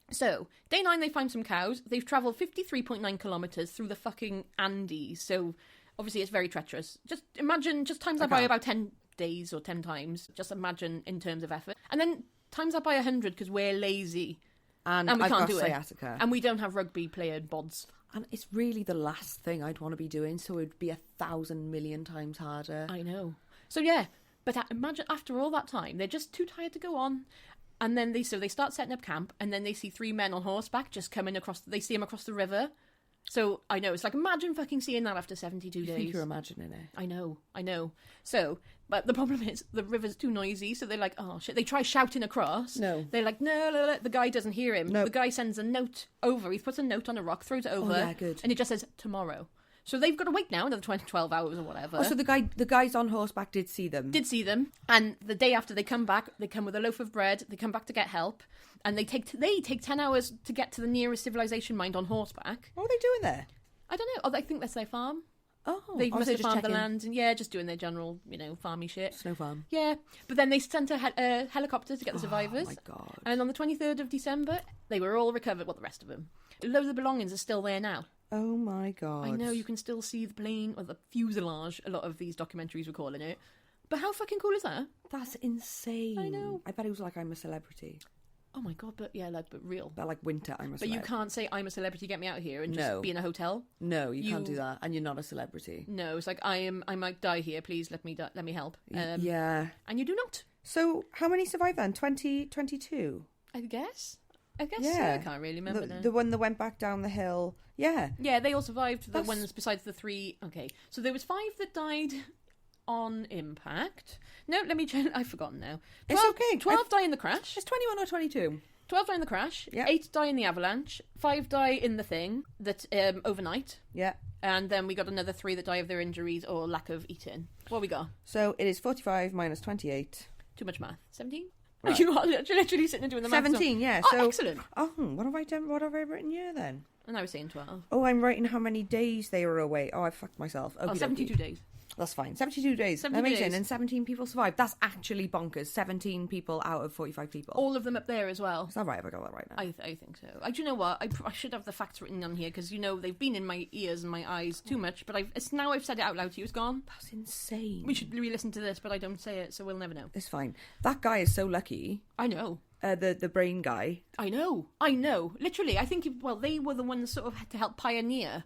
S2: So, day 9, they find some cows. They've travelled 53.9 kilometres through the fucking Andes. So, obviously, it's very treacherous. Just imagine, just times that by about 10 days or 10 times. Just imagine in terms of effort. And then times that by 100 because we're lazy
S1: and
S2: we can't do
S1: sciatica.
S2: And we don't have rugby player bods.
S1: And it's really the last thing I'd want to be doing, so it would be 1,000 million times harder.
S2: I know. So yeah, But imagine after all that time, they're just too tired to go on. And then they start setting up camp, and then they see 3 men on horseback just coming across. They see them across the river. So I know, it's like, imagine fucking seeing that after 72 days.
S1: I think you're imagining it.
S2: I know. So, but the problem is the river's too noisy, so they're like, oh shit. They try shouting across.
S1: No.
S2: They're like, no. The guy doesn't hear him.
S1: No.
S2: The guy sends a note over. He puts a note on a rock, throws it over.
S1: Oh, yeah, good.
S2: And it just says, tomorrow. So they've got to wait now, another 12 hours or whatever.
S1: Oh, so the guys on horseback did see them.
S2: And the day after they come back, they come with a loaf of bread. They come back to get help. And they take 10 hours to get to the nearest civilization mind on horseback.
S1: What are they doing there?
S2: I don't know. Oh, I think that's their farm.
S1: Oh,
S2: They must have farmed the
S1: checking.
S2: land and, just doing their general, farmy shit.
S1: Snow farm.
S2: Yeah. But then they sent a helicopter to get the survivors.
S1: Oh, my God.
S2: And on the 23rd of December, they were all recovered, the rest of them. Loads of belongings are still there now.
S1: Oh, my God.
S2: I know, you can still see the plane, or the fuselage, a lot of these documentaries were calling it. But how fucking cool is that?
S1: That's insane.
S2: I know.
S1: I bet it was like, I'm a celebrity.
S2: Oh my God, but real.
S1: But like winter, I'm a celebrity.
S2: But you can't say, I'm a celebrity, get me out of here, and just be in a hotel.
S1: No, you can't do that. And you're not a celebrity.
S2: No, it's like, I might die here, please let me help.
S1: Yeah.
S2: And you do not.
S1: So, how many survived then? 22?
S2: I guess so.
S1: Yeah.
S2: I can't really remember now.
S1: The one that went back down the hill. Yeah.
S2: Yeah, they all survived, the ones besides the 3. Okay, so there was 5 that died on impact. No, let me check. I've forgotten now. 12,
S1: It's okay.
S2: 12 die in the crash.
S1: It's 21 or 22.
S2: 12 die in the crash.
S1: Yeah.
S2: 8 die in the avalanche. 5 die in the thing that overnight.
S1: Yeah.
S2: And then we got another 3 that die of their injuries or lack of eating. What we got?
S1: So it is 45 minus 28.
S2: Too much math. 17?
S1: Right.
S2: You are literally sitting and doing the math.
S1: 17, yeah.
S2: Oh,
S1: So,
S2: excellent.
S1: oh, what have I done? What have I written here then?
S2: And I was saying 12.
S1: Oh, I'm writing how many days they were away. Oh, I fucked myself.
S2: Oh, 72 days.
S1: That's fine. 72 days.
S2: 72
S1: Amazing.
S2: days.
S1: And 17 people survived. That's actually bonkers. 17 people out of 45 people.
S2: All of them up there as well.
S1: Is that right? Have I got that right now?
S2: I think so. Do you know what? I should have the facts written on here because, they've been in my ears and my eyes too much. But now I've said it out loud to you. It's gone.
S1: That's insane.
S2: We should re-listen to this, but I don't say it, so we'll never know.
S1: It's fine. That guy is so lucky.
S2: I know.
S1: The brain guy.
S2: I know. Literally, I think, they were the ones sort of had to help pioneer.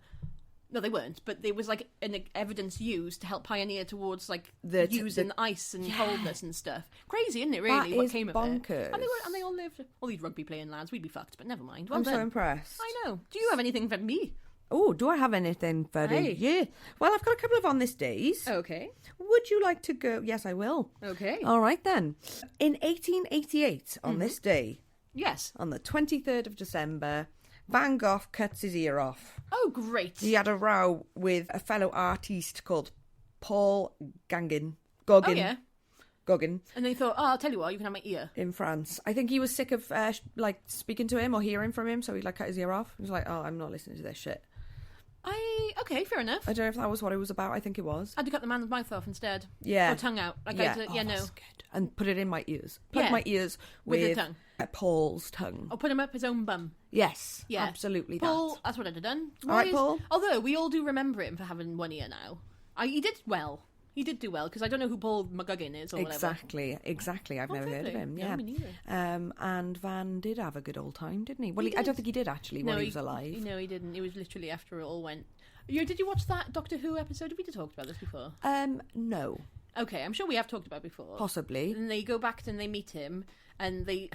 S2: No, they weren't, but there was like an evidence used to help pioneer towards like using ice and coldness and stuff. Crazy, isn't it? Really,
S1: That
S2: what
S1: is
S2: came of
S1: bonkers.
S2: it? And they all lived. All these rugby playing lads, we'd be fucked, but never mind. Well
S1: I'm
S2: done.
S1: so impressed.
S2: I know. Do you have anything for me?
S1: Oh, do I have anything for
S2: Hey.
S1: you? Well, I've got a couple of on this days.
S2: Okay.
S1: Would you like to go? Yes, I will.
S2: Okay.
S1: All right then. In 1888, on this day,
S2: Yes.
S1: on the 23rd of December, Van Gogh cuts his ear off.
S2: Oh, great.
S1: He had a row with a fellow artiste called Paul Gauguin.
S2: Oh, yeah.
S1: Gauguin.
S2: And they thought, I'll tell you what, you can have my ear.
S1: In France. I think he was sick of speaking to him or hearing from him, so he cut his ear off. He was like, oh, I'm not listening to this shit.
S2: Okay, fair enough.
S1: I don't know if that was what it was about. I think it was.
S2: I had to cut the man's mouth off instead.
S1: Yeah.
S2: Or tongue out. Like
S1: Yeah.
S2: no.
S1: That's good. And put it in my ears. Plug
S2: Yeah.
S1: my ears
S2: With
S1: with,
S2: your tongue.
S1: Paul's tongue.
S2: Or put him up his own bum.
S1: Yes.
S2: Yeah.
S1: Absolutely
S2: Paul,
S1: that.
S2: that's what I'd have done.
S1: All right, Paul.
S2: Although we all do remember him for having one ear now. He did well. He did do well, because I don't know who Paul McGuggin is or whatever.
S1: Exactly. I've never heard of
S2: fair
S1: him.
S2: play.
S1: Yeah.
S2: No, me neither.
S1: And Van did have a good old time, didn't he? Well,
S2: He
S1: I don't
S2: did.
S1: think he did actually when he was alive.
S2: No, he didn't. It was literally after it all went. Did you watch that Doctor Who episode? Have we talked about this before?
S1: No.
S2: Okay, I'm sure we have talked about it before.
S1: Possibly.
S2: And they go back and they meet him, and they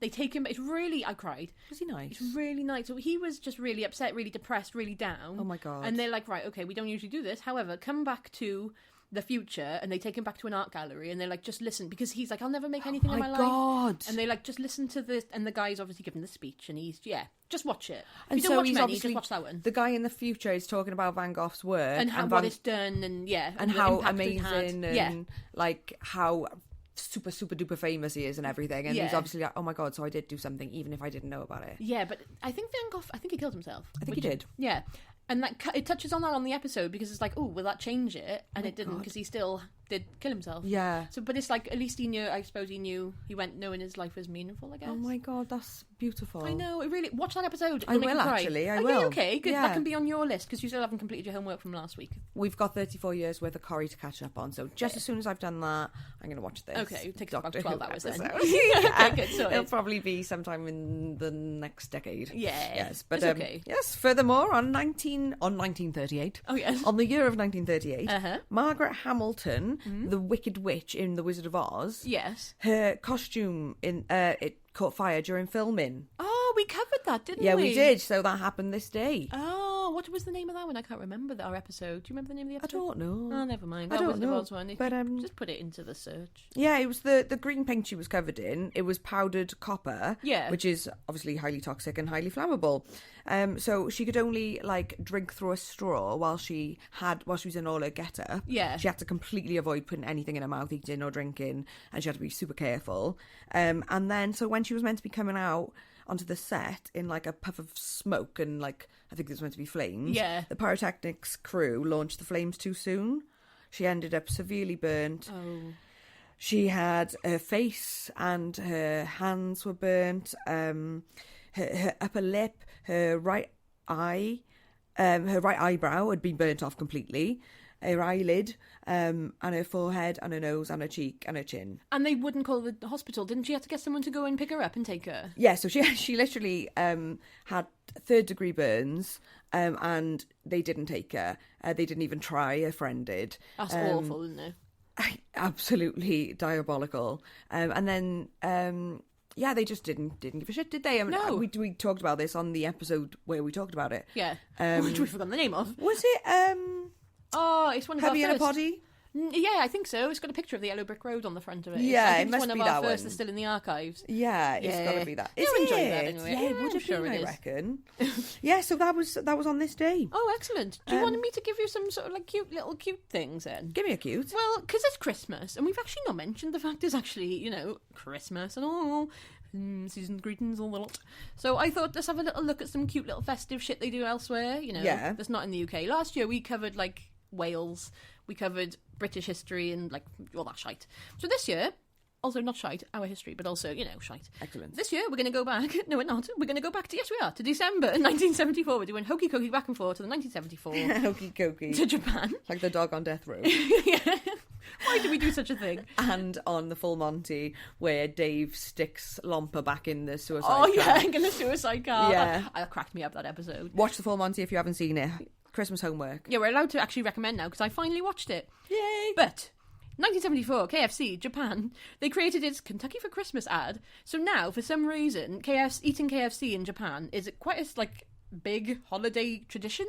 S2: take him. It's really, I cried.
S1: Was he nice?
S2: It's really nice. So he was just really upset, really depressed, really down.
S1: Oh my God.
S2: And they're like, right, okay, we don't usually do this. However, come back to the future, and they take him back to an art gallery, and they're like, just listen, because he's like, I'll never make anything in my life.
S1: God.
S2: And they like, just listen to this, and the guy's obviously giving the speech, and he's just watch it.
S1: And
S2: if you
S1: so
S2: don't watch
S1: he's
S2: many,
S1: obviously
S2: just watch that one.
S1: The guy in the future is talking about Van Gogh's work
S2: And how, what it's done, and
S1: and
S2: the
S1: how
S2: impact it had.
S1: amazing and like how super duper famous he is and everything. And he's obviously like, oh my God, so I did do something even if I didn't know about it.
S2: Yeah, but I think Van Gogh, he killed himself.
S1: I think he did.
S2: Yeah. And it touches on that on the episode, because it's like, oh, will that change it? And it didn't, because he still did kill himself.
S1: Yeah.
S2: So, but it's like, at least he knew, I suppose he knew, he went knowing his life was meaningful, I guess.
S1: Oh my God, that's beautiful.
S2: I know, it really, watch that episode.
S1: I will actually, I will.
S2: Okay, good.
S1: Yeah.
S2: That can be on your list, because you still haven't completed your homework from last week.
S1: We've got 34 years worth of Corrie to catch up on, so just as soon as I've done that, I'm going to watch this.
S2: Okay, it takes about
S1: Doctor
S2: 12
S1: Who
S2: hours then.
S1: episode.
S2: Okay, good, sorted.
S1: It'll probably be sometime in the next decade.
S2: Yeah.
S1: Yes, but
S2: it's okay.
S1: yes, furthermore, on 1938.
S2: Oh, yes.
S1: On the year of 1938,
S2: Uh-huh.
S1: Margaret Hamilton Sonoran, the Wicked Witch in The Wizard of Oz.
S2: Yes.
S1: Her costume it caught fire during filming.
S2: Oh, we covered that, didn't we?
S1: Yeah, we did. So that happened this day.
S2: Oh, what was the name of that one? I can't remember our episode. Do you remember the name of the episode?
S1: I don't know.
S2: Oh, never mind.
S1: I don't
S2: Wizard of
S1: know.
S2: Oz one.
S1: But
S2: just put it into the search.
S1: yeah, it was the green paint she was covered in. It was powdered copper,
S2: Yeah.
S1: which is obviously highly toxic and highly flammable. So she could only like drink through a straw while she was in all her getup.
S2: Yeah.
S1: She had to completely avoid putting anything in her mouth, eating or drinking, and she had to be super careful. And then so when she was meant to be coming out onto the set in like a puff of smoke and like I think it was meant to be flames.
S2: Yeah.
S1: The pyrotechnics crew launched the flames too soon. She ended up severely burnt.
S2: Oh.
S1: She had her face and her hands were burnt. Her upper lip, her right eye, her right eyebrow had been burnt off completely. Her eyelid, and her forehead, and her nose, and her cheek, and her chin.
S2: And they wouldn't call the hospital. Didn't she have to get someone to go and pick her up and take her?
S1: Yeah, so she literally had 3rd-degree burns, and they didn't take her. They didn't even try. Her friend did.
S2: That's awful, isn't it?
S1: Absolutely diabolical. And then yeah, they just didn't give a shit, did they? I mean,
S2: No.
S1: We talked about this on the episode where we talked about it.
S2: Yeah. Which we've forgotten the name of.
S1: Was it
S2: Oh, it's one of
S1: Hubby
S2: our
S1: and a
S2: first.
S1: Poddy?
S2: Yeah, I think so. It's got a picture of the yellow brick road on the front of it.
S1: Yeah,
S2: I think
S1: it
S2: it's
S1: must
S2: one of
S1: be
S2: our
S1: that
S2: first
S1: one.
S2: that's still in the archives.
S1: Yeah, it's
S2: Yeah.
S1: got to be that.
S2: You'll
S1: Is
S2: enjoy
S1: it?
S2: that anyway.
S1: Yeah,
S2: Yeah,
S1: it would
S2: I'm
S1: have
S2: sure
S1: been,
S2: it
S1: I
S2: is.
S1: reckon. Yeah, so that was on this day.
S2: Oh, excellent. Do you want me to give you some sort of like cute things then?
S1: Give me a cute.
S2: Well, because it's Christmas, and we've actually not mentioned the fact it's actually, Christmas and all. Season's greetings, all the lot. So I thought, let's have a little look at some cute little festive shit they do elsewhere,
S1: Yeah.
S2: that's not in the UK. Last year we covered, like, Wales, we covered British history and, like, all that shite. So this year, also not shite, our history, but also, shite.
S1: Excellent.
S2: This year we're going to go back, no we're not, we're going to go back to, yes we are, to December 1974. We're doing hokey cokey back and forth to the 1974
S1: Hokey cokey.
S2: to Japan.
S1: Like the dog on death row.
S2: Yeah. Why did we do such a thing?
S1: And on the Full Monty, where Dave sticks Lomper back in the suicide
S2: Oh, yeah,
S1: car.
S2: in the suicide car.
S1: Yeah.
S2: That cracked me up, that episode.
S1: Watch the Full Monty if you haven't seen it. Christmas homework.
S2: Yeah, we're allowed to actually recommend now because I finally watched it.
S1: Yay!
S2: But 1974, KFC, Japan, they created its Kentucky for Christmas ad. So now, for some reason, eating KFC in Japan is quite a big holiday tradition.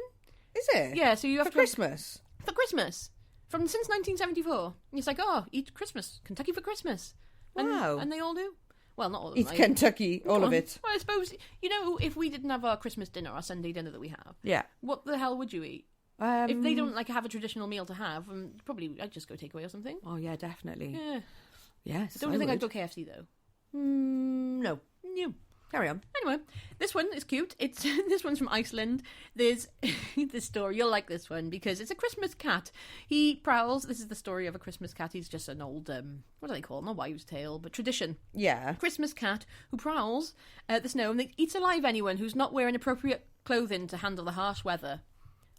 S1: Is it?
S2: Yeah, so you have
S1: For
S2: to
S1: Christmas?
S2: for Christmas since 1974. It's like, eat Christmas, Kentucky for Christmas.
S1: Wow.
S2: And they all do. Well, not all of them.
S1: Eat Kentucky, all of it.
S2: Well, I suppose, if we didn't have our Christmas dinner, our Sunday dinner that we have,
S1: Yeah.
S2: what the hell would you eat? If they don't have a traditional meal to have, probably I'd just go takeaway or something.
S1: Oh, yeah, definitely.
S2: Yeah.
S1: Yes,
S2: Don't you think I'd go KFC though?
S1: No.
S2: No.
S1: Carry on.
S2: Anyway, this one is cute. This one's from Iceland. There's this story. You'll like this one because it's a Christmas cat. He prowls. This is the story of a Christmas cat. He's just an old what do they call it? Not wives' tale, but tradition.
S1: Yeah.
S2: Christmas cat who prowls the snow and eats alive anyone who's not wearing appropriate clothing to handle the harsh weather.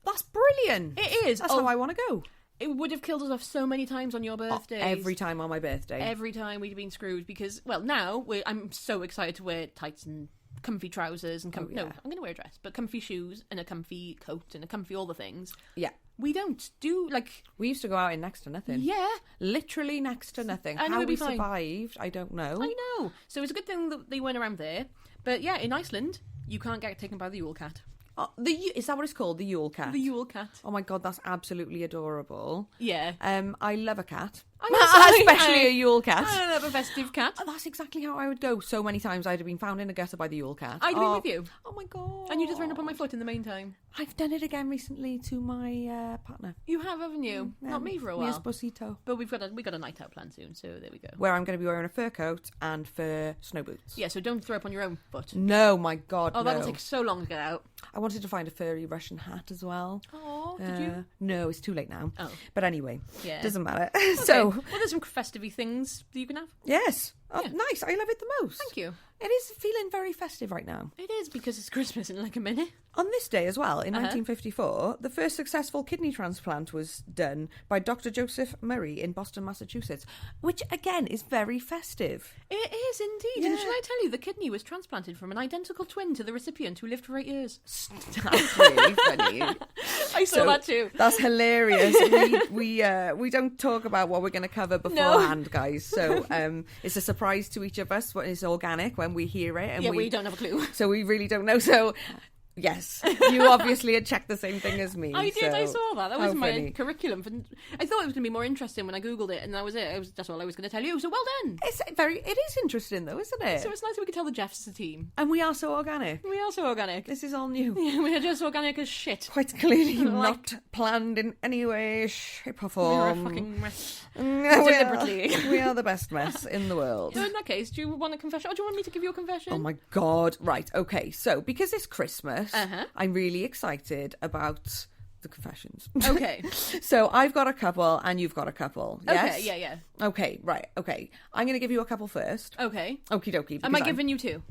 S1: That's brilliant.
S2: It is.
S1: That's how I want to go.
S2: It would have killed us off so many times on your birthday.
S1: Every time on my birthday.
S2: Every time we'd been screwed because, well, now I'm so excited to wear tights and comfy trousers and no, I'm going to wear a dress, but comfy shoes and a comfy coat and a comfy all the things.
S1: Yeah.
S2: We don't do
S1: We used to go out in next to nothing.
S2: Yeah.
S1: Literally next to nothing.
S2: And
S1: how
S2: we'd
S1: we
S2: be fine.
S1: survived, I don't know.
S2: I know. So it's a good thing that they weren't around there. But yeah, in Iceland, you can't get taken by the Yule cat.
S1: Oh, is that what it's called? The Yule cat?
S2: The Yule cat.
S1: Oh my god, that's absolutely adorable.
S2: Yeah.
S1: I love a cat.
S2: I
S1: Especially a Yule cat.
S2: I love a festive cat.
S1: Oh, that's exactly how I would go. So many times I'd have been found in a gutter by the Yule cat.
S2: I'd be with you.
S1: Oh my god.
S2: And you just ran up on my foot in the meantime.
S1: I've done it again recently to my partner.
S2: You have, haven't you? Not me for a while.
S1: Mi esposito.
S2: But we got a night out plan soon, so there we go.
S1: Where I'm going to be wearing a fur coat and fur snow boots.
S2: Yeah, so don't throw up on your own foot.
S1: No, my god,
S2: Oh,
S1: no.
S2: that'll take so long to get out.
S1: I wanted to find a furry Russian hat as well.
S2: Oh, did you?
S1: No, it's too late now.
S2: Oh.
S1: But anyway,
S2: Yeah.
S1: doesn't matter.
S2: Okay.
S1: So,
S2: well, there's some festive things that you can have.
S1: yes. Oh,
S2: Yeah.
S1: nice. I love it the most.
S2: Thank you.
S1: It is feeling very festive right now.
S2: It is because it's Christmas in like a minute.
S1: On this day as well, in
S2: Uh-huh.
S1: 1954, the first successful kidney transplant was done by Dr. Joseph Murray in Boston, Massachusetts, which again is very festive.
S2: It is indeed.
S1: Yeah.
S2: And should I tell you, the kidney was transplanted from an identical twin to the recipient who lived for 8 years.
S1: That's really funny.
S2: I saw that too.
S1: That's hilarious. We don't talk about what we're going to cover beforehand, guys. So it's a surprise to each of us when it's organic when we hear it. And
S2: we don't have a clue.
S1: So we really don't know. So yes, you obviously had checked the same thing as me.
S2: I did. I saw that. That was my
S1: funny.
S2: curriculum. I thought it was going to be more interesting when I googled it, and that was it. That's all I was going to tell you. So well done.
S1: It is interesting though, isn't it?
S2: So it's nice that we could tell the Geoffs the team.
S1: And we are so organic.
S2: We are so organic.
S1: This is all new.
S2: Yeah, we are just organic as shit.
S1: Quite clearly not planned in any way, shape or form.
S2: We're a fucking mess.
S1: Deliberately. We are the best mess in the world.
S2: So in that case, do you want a confession? Or do you want me to give you a confession?
S1: Oh my God. Right, okay. So because it's Christmas, I'm really excited about the confessions.
S2: Okay.
S1: So I've got a couple and you've got a couple. Yes?
S2: Okay, yeah.
S1: Okay, right, okay. I'm going to give you a couple first.
S2: Okay.
S1: Okie dokie.
S2: Am I giving you two?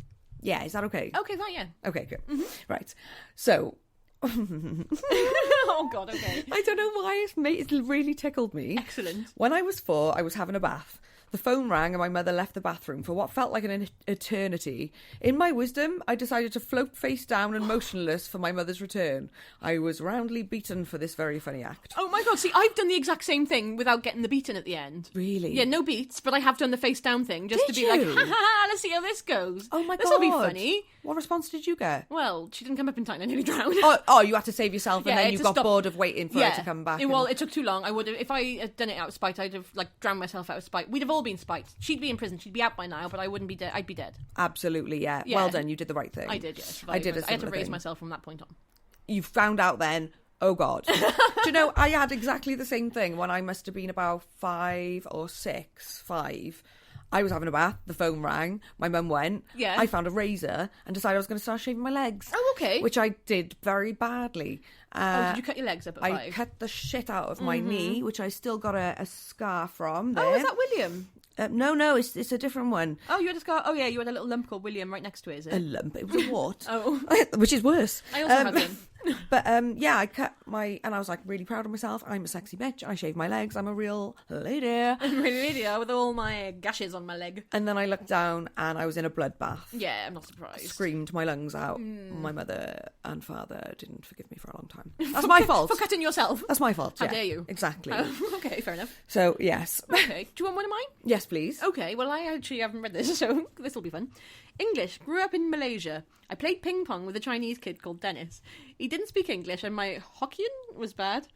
S1: Yeah, is that okay?
S2: Okay, fine, yeah.
S1: Okay, good. Right. So...
S2: Oh God, okay.
S1: I don't know why it's really tickled me.
S2: Excellent.
S1: When I was 4, I was having a bath. The phone rang and my mother left the bathroom for what felt like an eternity. In my wisdom, I decided to float face down and motionless for my mother's return. I was roundly beaten for this very funny act.
S2: Oh my God, see, I've done the exact same thing without getting the beaten at the end.
S1: Really?
S2: Yeah, no beats, but I have done the face down thing just
S1: Did
S2: to be
S1: you?
S2: like, ha ha, let's see how this goes.
S1: Oh my God.
S2: This'll be funny.
S1: What response did you get?
S2: Well, she didn't come up in time, I nearly drowned.
S1: Oh, you had to save yourself and
S2: Yeah,
S1: then you
S2: to
S1: got
S2: stop-
S1: bored of waiting for her to come back.
S2: Well, it took too long. I would have, if I had done it out of spite, I'd have like drowned myself out of spite. We'd have all been spite. She'd be in prison. She'd be out by now, but I wouldn't be dead. I'd be dead.
S1: Absolutely, yeah. Well done. You did the right thing.
S2: I did, yes.
S1: I did.
S2: I had to raise myself from that point on.
S1: You found out then. Oh God. Do you know? I had exactly the same thing when I must have been about 5 or 6. 5. I was having a bath. The phone rang. My mum went.
S2: Yeah.
S1: I found a razor and decided I was going to start shaving my legs.
S2: Oh, okay.
S1: Which I did very badly.
S2: Did you cut your legs up at 5?
S1: I cut the shit out of my knee, which I still got a scar from. There.
S2: Oh, is that William?
S1: No, it's a different one.
S2: Oh, you had a scar. Oh, yeah, you had a little lump called William right next to it, is it?
S1: A lump. It was a wart.
S2: Oh.
S1: Which is worse.
S2: I also had them.
S1: But yeah, I cut and I was like really proud of myself. I'm a sexy bitch. I shaved my legs. I'm a real lady.
S2: I'm really lady with all my gashes on my leg.
S1: And then I looked down and I was in a bloodbath.
S2: Yeah, I'm not surprised.
S1: Screamed my lungs out. My mother and father didn't forgive me for a long time. That's my fault.
S2: For cutting yourself.
S1: That's my fault.
S2: How dare you?
S1: Exactly.
S2: Okay, fair enough.
S1: So yes.
S2: Okay, do you want one of mine?
S1: Yes, please.
S2: Okay, well, I actually haven't read this, so this will be fun. English. Grew up in Malaysia. I played ping pong with a Chinese kid called Dennis. He didn't speak English, and my Hokkien was bad.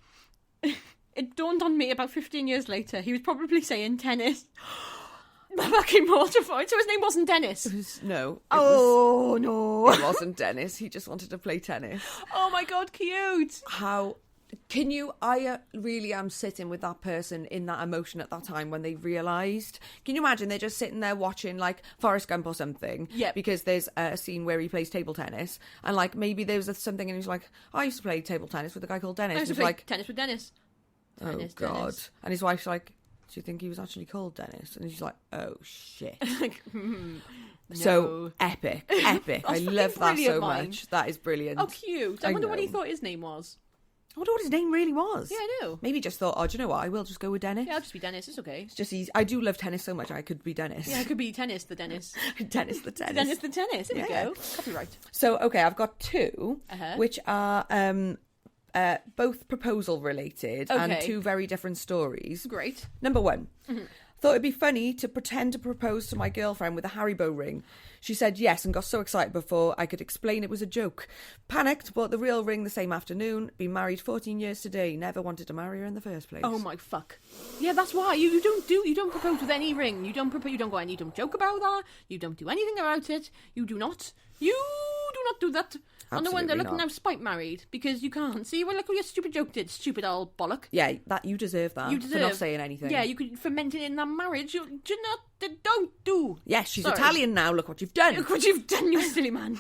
S2: It dawned on me about 15 years later. He was probably saying tennis. I'm fucking mortified. So his name wasn't Dennis.
S1: No.
S2: No.
S1: It wasn't Dennis. He just wanted to play tennis.
S2: Oh my God, cute.
S1: How can you? I really am sitting with that person in that emotion at that time when they realised. Can you imagine they're just sitting there watching like Forrest Gump or something?
S2: Yep.
S1: Because there's a scene where he plays table tennis, and like maybe there was something, and he's like, I used to play table tennis with a guy called Dennis.
S2: I used to
S1: He's
S2: play
S1: like,
S2: tennis with Dennis.
S1: oh
S2: Tennis,
S1: God!
S2: Dennis.
S1: And his wife's like, do you think he was actually called Dennis? And he's like, oh shit. So
S2: No.
S1: epic. I
S2: That's
S1: love that
S2: brilliant,
S1: so
S2: mine.
S1: much. That is brilliant.
S2: Oh, cute. I wonder what he
S1: know.
S2: thought his name was.
S1: I wonder what his name really was.
S2: Yeah, I know.
S1: Maybe he just thought, oh, do you know what? I will just go with Dennis.
S2: Yeah, I'll just be Dennis. It's okay.
S1: It's just easy. I do love tennis so much. I could be Dennis.
S2: Yeah, it could be Tennis the Dennis.
S1: Dennis the tennis.
S2: Dennis the Tennis. There
S1: Yeah.
S2: we go. Copyright.
S1: So, okay, I've got 2,
S2: Uh-huh.
S1: which are both proposal related and
S2: Okay.
S1: 2 very different stories.
S2: Great.
S1: Number 1. Thought it'd be funny to pretend to propose to my girlfriend with a Haribo ring. She said yes and got so excited before I could explain it was a joke. Panicked, bought the real ring the same afternoon. Been married 14 years today. Never wanted to marry her in the first place.
S2: Oh my fuck. Yeah, that's why you don't propose with any ring. You don't go and you don't joke about that. You don't do anything about it. You do not do that. And no wonder,
S1: Absolutely
S2: look,
S1: not.
S2: now spite married because you can't. See, well, look what your stupid joke did, stupid old bollock.
S1: Yeah, that you deserve that
S2: You
S1: for
S2: deserve.
S1: not saying anything.
S2: Yeah, you could ferment it in that marriage. You don't do.
S1: Yes, she's
S2: Sorry.
S1: Italian now. Look what you've done.
S2: Look what you've done, you silly man.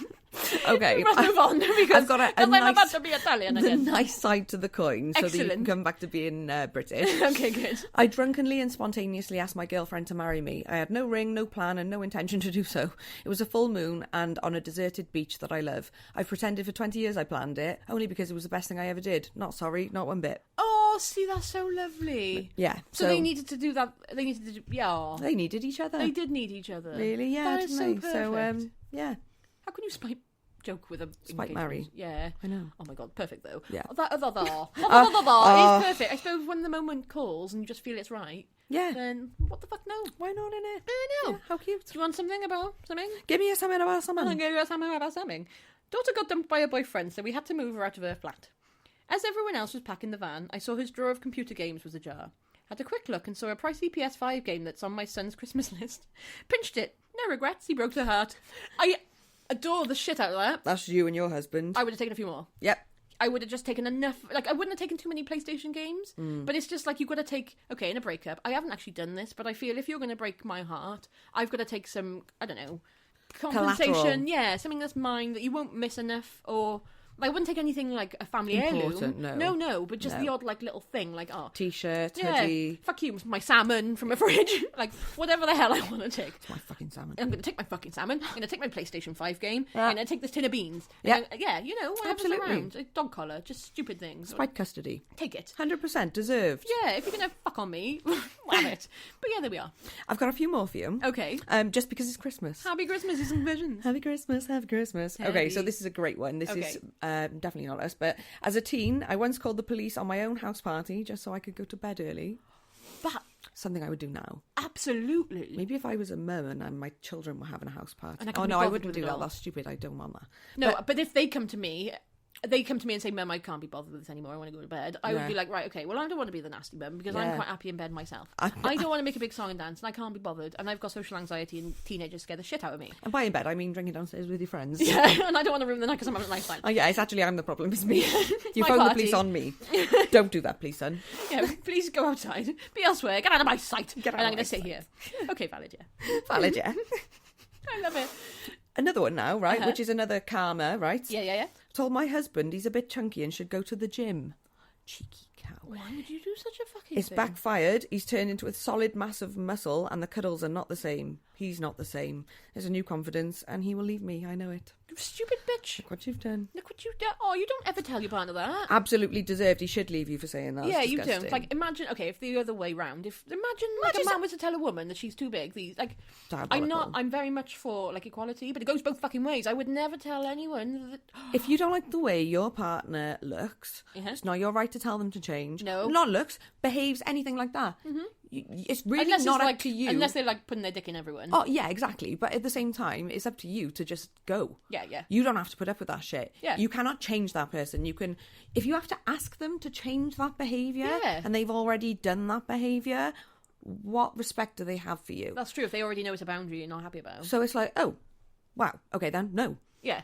S1: Okay,
S2: Let's move on because
S1: I've got a
S2: I'm
S1: nice,
S2: about to be Italian
S1: the
S2: again.
S1: nice side to the coin, so that you can
S2: Excellent.
S1: come back to being British.
S2: Okay, good.
S1: I drunkenly and spontaneously asked my girlfriend to marry me. I had no ring, no plan, and no intention to do so. It was a full moon and on a deserted beach that I love. I've pretended for 20 years I planned it, only because it was the best thing I ever did. Not sorry, not one bit.
S2: Oh, see, that's so lovely.
S1: Yeah.
S2: So they needed to do that. They needed to do, yeah.
S1: They needed each other.
S2: They did need each other.
S1: Really, yeah,
S2: That is
S1: didn't
S2: so
S1: they?
S2: perfect.
S1: So, yeah.
S2: How can you spite joke with a
S1: Spike marry.
S2: Yeah.
S1: I know.
S2: Oh my god, perfect though.
S1: Yeah.
S2: That is perfect. I suppose when the moment calls and you just feel it's right.
S1: Yeah.
S2: Then what the fuck no?
S1: Why not, innit?
S2: I know.
S1: Yeah, how cute.
S2: Do you want something about something?
S1: Give me a something about something.
S2: I'll give you something about something. Daughter got dumped by her boyfriend, so we had to move her out of her flat. As everyone else was packing the van, I saw his drawer of computer games was ajar. Had a quick look and saw a pricey PS5 game that's on my son's Christmas list. Pinched it. No regrets, he broke her heart. I adore the shit out of that.
S1: That's you and your husband.
S2: I would have taken a few more.
S1: Yep.
S2: I would have just taken enough. Like, I wouldn't have taken too many PlayStation games. But it's just like, you've got to take... Okay, in a breakup, I haven't actually done this, but I feel if you're going to break my heart, I've got to take some, I don't know, compensation.
S1: Collateral.
S2: Yeah, something that's mine that you won't miss enough, or... I wouldn't take anything like a family
S1: Important,
S2: heirloom.
S1: no.
S2: But just
S1: No.
S2: the odd like little thing, like
S1: T-shirt,
S2: yeah,
S1: hoodie.
S2: fuck you, my salmon from a fridge, like whatever the hell I want to take.
S1: It's my fucking salmon.
S2: I'm going to take my fucking salmon. I'm going to take my PlayStation 5 game.
S1: Yeah.
S2: I'm going to take this tin of beans.
S1: Yeah.
S2: Yeah, you know, whatever's
S1: Absolutely.
S2: around. A dog collar, just stupid things.
S1: Spike custody.
S2: Take it.
S1: 100% deserved.
S2: Yeah, if you're going to fuck on me, have it. But yeah, there we are.
S1: I've got a few more for you.
S2: Okay.
S1: Just because it's Christmas.
S2: Happy Christmas is visions.
S1: Happy Christmas, happy Christmas. Okay, so
S2: Happy.
S1: this is a great one. This
S2: Okay.
S1: is definitely not us, but as a teen, I once called the police on my own house party just so I could go to bed early.
S2: But
S1: Something I would do now.
S2: absolutely.
S1: Maybe if I was a mum and my children were having a house party.
S2: And I
S1: Oh
S2: couldn't be
S1: no, I
S2: bothered
S1: wouldn't
S2: with
S1: do
S2: it
S1: that.
S2: all.
S1: That's stupid. I don't want that.
S2: No, but if they come to me and say, Mum, I can't be bothered with this anymore, I want to go to bed, I would
S1: Yeah.
S2: be like, right, okay, well, I don't want to be the nasty mum because I'm
S1: Yeah.
S2: quite happy in bed myself.
S1: I
S2: don't want to make a big song and dance, and I can't be bothered, and I've got social anxiety, and teenagers scare the shit out of me.
S1: And by in bed, I mean drinking downstairs with your friends.
S2: Yeah, and I don't want to ruin the night because I'm having a nice time.
S1: Oh yeah, it's actually I'm the problem. It's me. You
S2: my
S1: phone the
S2: party.
S1: police on me. Don't do that, please, son.
S2: Yeah, please go outside, be elsewhere, get out of my sight,
S1: Get out
S2: and
S1: of
S2: I'm going
S1: my
S2: to sit here. Okay, valid, yeah.
S1: Valid, yeah.
S2: I love it.
S1: Another one now, right?
S2: Uh-huh.
S1: Which is another karma, right?
S2: Yeah.
S1: Told my husband he's a bit chunky and should go to the gym. Cheeky cow.
S2: Why would you do such a fucking
S1: It's
S2: thing?
S1: backfired. He's turned into a solid mass of muscle and the cuddles are not the same. He's not the same. There's a new confidence and he will leave me. I know it.
S2: You stupid bitch.
S1: Look what you've done.
S2: Look what you've done. Oh, you don't ever tell your partner that.
S1: Absolutely deserved. He should leave you for saying that.
S2: Yeah,
S1: It's
S2: you
S1: disgusting.
S2: don't. Like, imagine, okay, if the other way round, imagine like a man was to tell a woman that she's too big,
S1: Diabolical.
S2: I'm very much for, like, equality, but it goes both fucking ways. I would never tell anyone that...
S1: If you don't like the way your partner looks,
S2: Uh-huh.
S1: it's not your right to tell them to change.
S2: No.
S1: Not looks, behaves, anything like that. Mm-hmm. It's really
S2: unless
S1: not
S2: it's
S1: up
S2: like,
S1: to you.
S2: Unless they're, like, putting their dick in everyone.
S1: Oh, yeah, exactly. But at the same time, it's up to you to just go.
S2: Yeah.
S1: You don't have to put up with that shit.
S2: Yeah.
S1: You cannot change that person. You can, if you have to ask them to change that behaviour,
S2: Yeah.
S1: and they've already done that behaviour, what respect do they have for you?
S2: That's true. If they already know it's a boundary you're not happy about.
S1: So it's like, oh, wow, okay then, no.
S2: Yeah.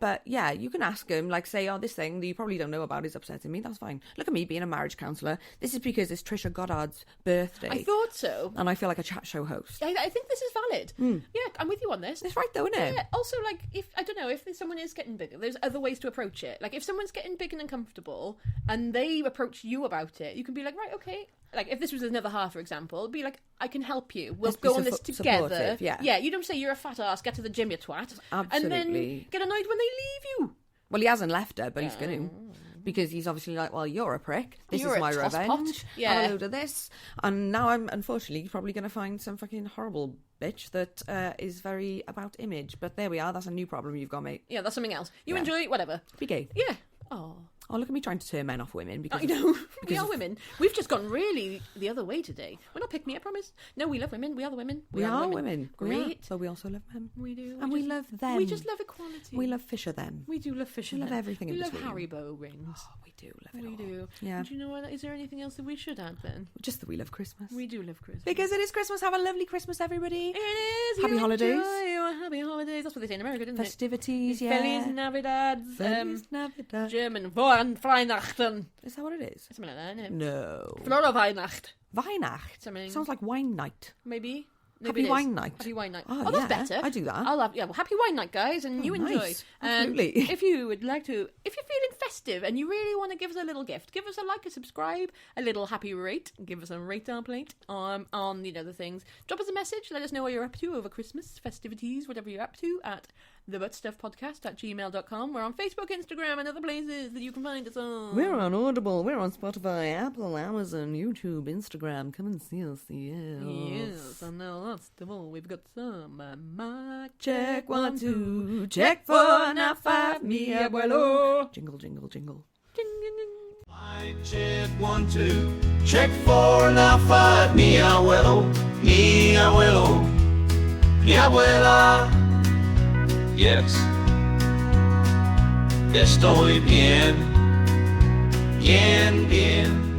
S1: But yeah, you can ask him, like, say, oh, this thing that you probably don't know about is upsetting me. That's fine. Look at me being a marriage counsellor. This is because it's Trisha Goddard's birthday.
S2: I thought so.
S1: And I feel like a chat show host.
S2: I think this is valid. Yeah, I'm with you on this.
S1: It's right though, isn't it?
S2: Yeah, also, like, if, I don't know, if someone is getting bigger, there's other ways to approach it. Like, if someone's getting big and uncomfortable, and they approach you about it, you can be like, right, okay. Like, if this was another half, for example, be like, I can help you. We'll
S1: Let's be
S2: go on this together.
S1: supportive, yeah.
S2: Yeah, you don't say you're a fat ass, get to the gym, you twat. And then
S1: Absolutely.
S2: get annoyed when they leave you.
S1: Well, he hasn't left her, but he's going to. Because he's obviously like, well, you're a prick. This
S2: You're
S1: is
S2: a
S1: my
S2: tosspot.
S1: revenge.
S2: Yeah.
S1: Have a load of this. And now I'm, unfortunately, probably going to find some fucking horrible bitch that is very about image. But there we are. That's a new problem you've got, mate.
S2: Yeah, that's something else. You
S1: Yeah.
S2: enjoy it, whatever.
S1: Be gay.
S2: Yeah. Oh.
S1: Oh, look at me trying to turn men off women. Because
S2: I know. We
S1: because
S2: are
S1: of-
S2: women. We've just gone really the other way today. We're not pick me, I promise. No, we love women. We are the women.
S1: We are women.
S2: Great.
S1: But we also love them.
S2: We do.
S1: And we love them.
S2: We just love equality.
S1: We love Fisher them.
S2: We do love fish.
S1: We love everything
S2: We
S1: in
S2: love
S1: between.
S2: Haribo rings.
S1: Oh, we do love it
S2: We
S1: all.
S2: do.
S1: Yeah.
S2: Do you know what? Is there anything else that we should add then?
S1: Just that we love Christmas.
S2: We do love Christmas.
S1: Because it is Christmas. Have a lovely Christmas, everybody.
S2: It is.
S1: Happy
S2: You
S1: holidays.
S2: enjoy your happy holidays. That's what they say in America, didn't
S1: Festivities,
S2: it?
S1: yeah.
S2: Feliz navidad.
S1: Feliz Navidad.
S2: German. Weihnachten.
S1: Is that what it is?
S2: Something like that, isn't it?
S1: No.
S2: Flora Weihnacht.
S1: Weihnacht.
S2: Something.
S1: Sounds like wine night.
S2: Maybe.
S1: Happy
S2: it is.
S1: wine night.
S2: Happy wine night.
S1: Oh,
S2: Oh, that's
S1: yeah,
S2: better.
S1: I do that.
S2: I'll have, well, happy wine night, guys, and
S1: Oh,
S2: you enjoy.
S1: nice. Absolutely.
S2: If you would like to, if you're feeling festive and you really want to give us a little gift, give us a like, a subscribe, a little happy rate, give us a rate our plate on the things. Drop us a message. Let us know what you're up to over Christmas, festivities, whatever you're up to at the ButtStuff Podcast at gmail.com. We're on Facebook, Instagram, and other places that you can find us on.
S1: We're on Audible, we're on Spotify, Apple, Amazon, YouTube, Instagram. Come and see us,
S2: Yes, and now last of all, we've got some mic
S1: Check 1, 2, check 4, now 5, mi abuelo. Jingle, jingle, jingle.
S3: Mic check 1, 2, check 4, now 5, mi abuelo, mi abuelo, mi abuela. Yes, estoy bien, bien, bien.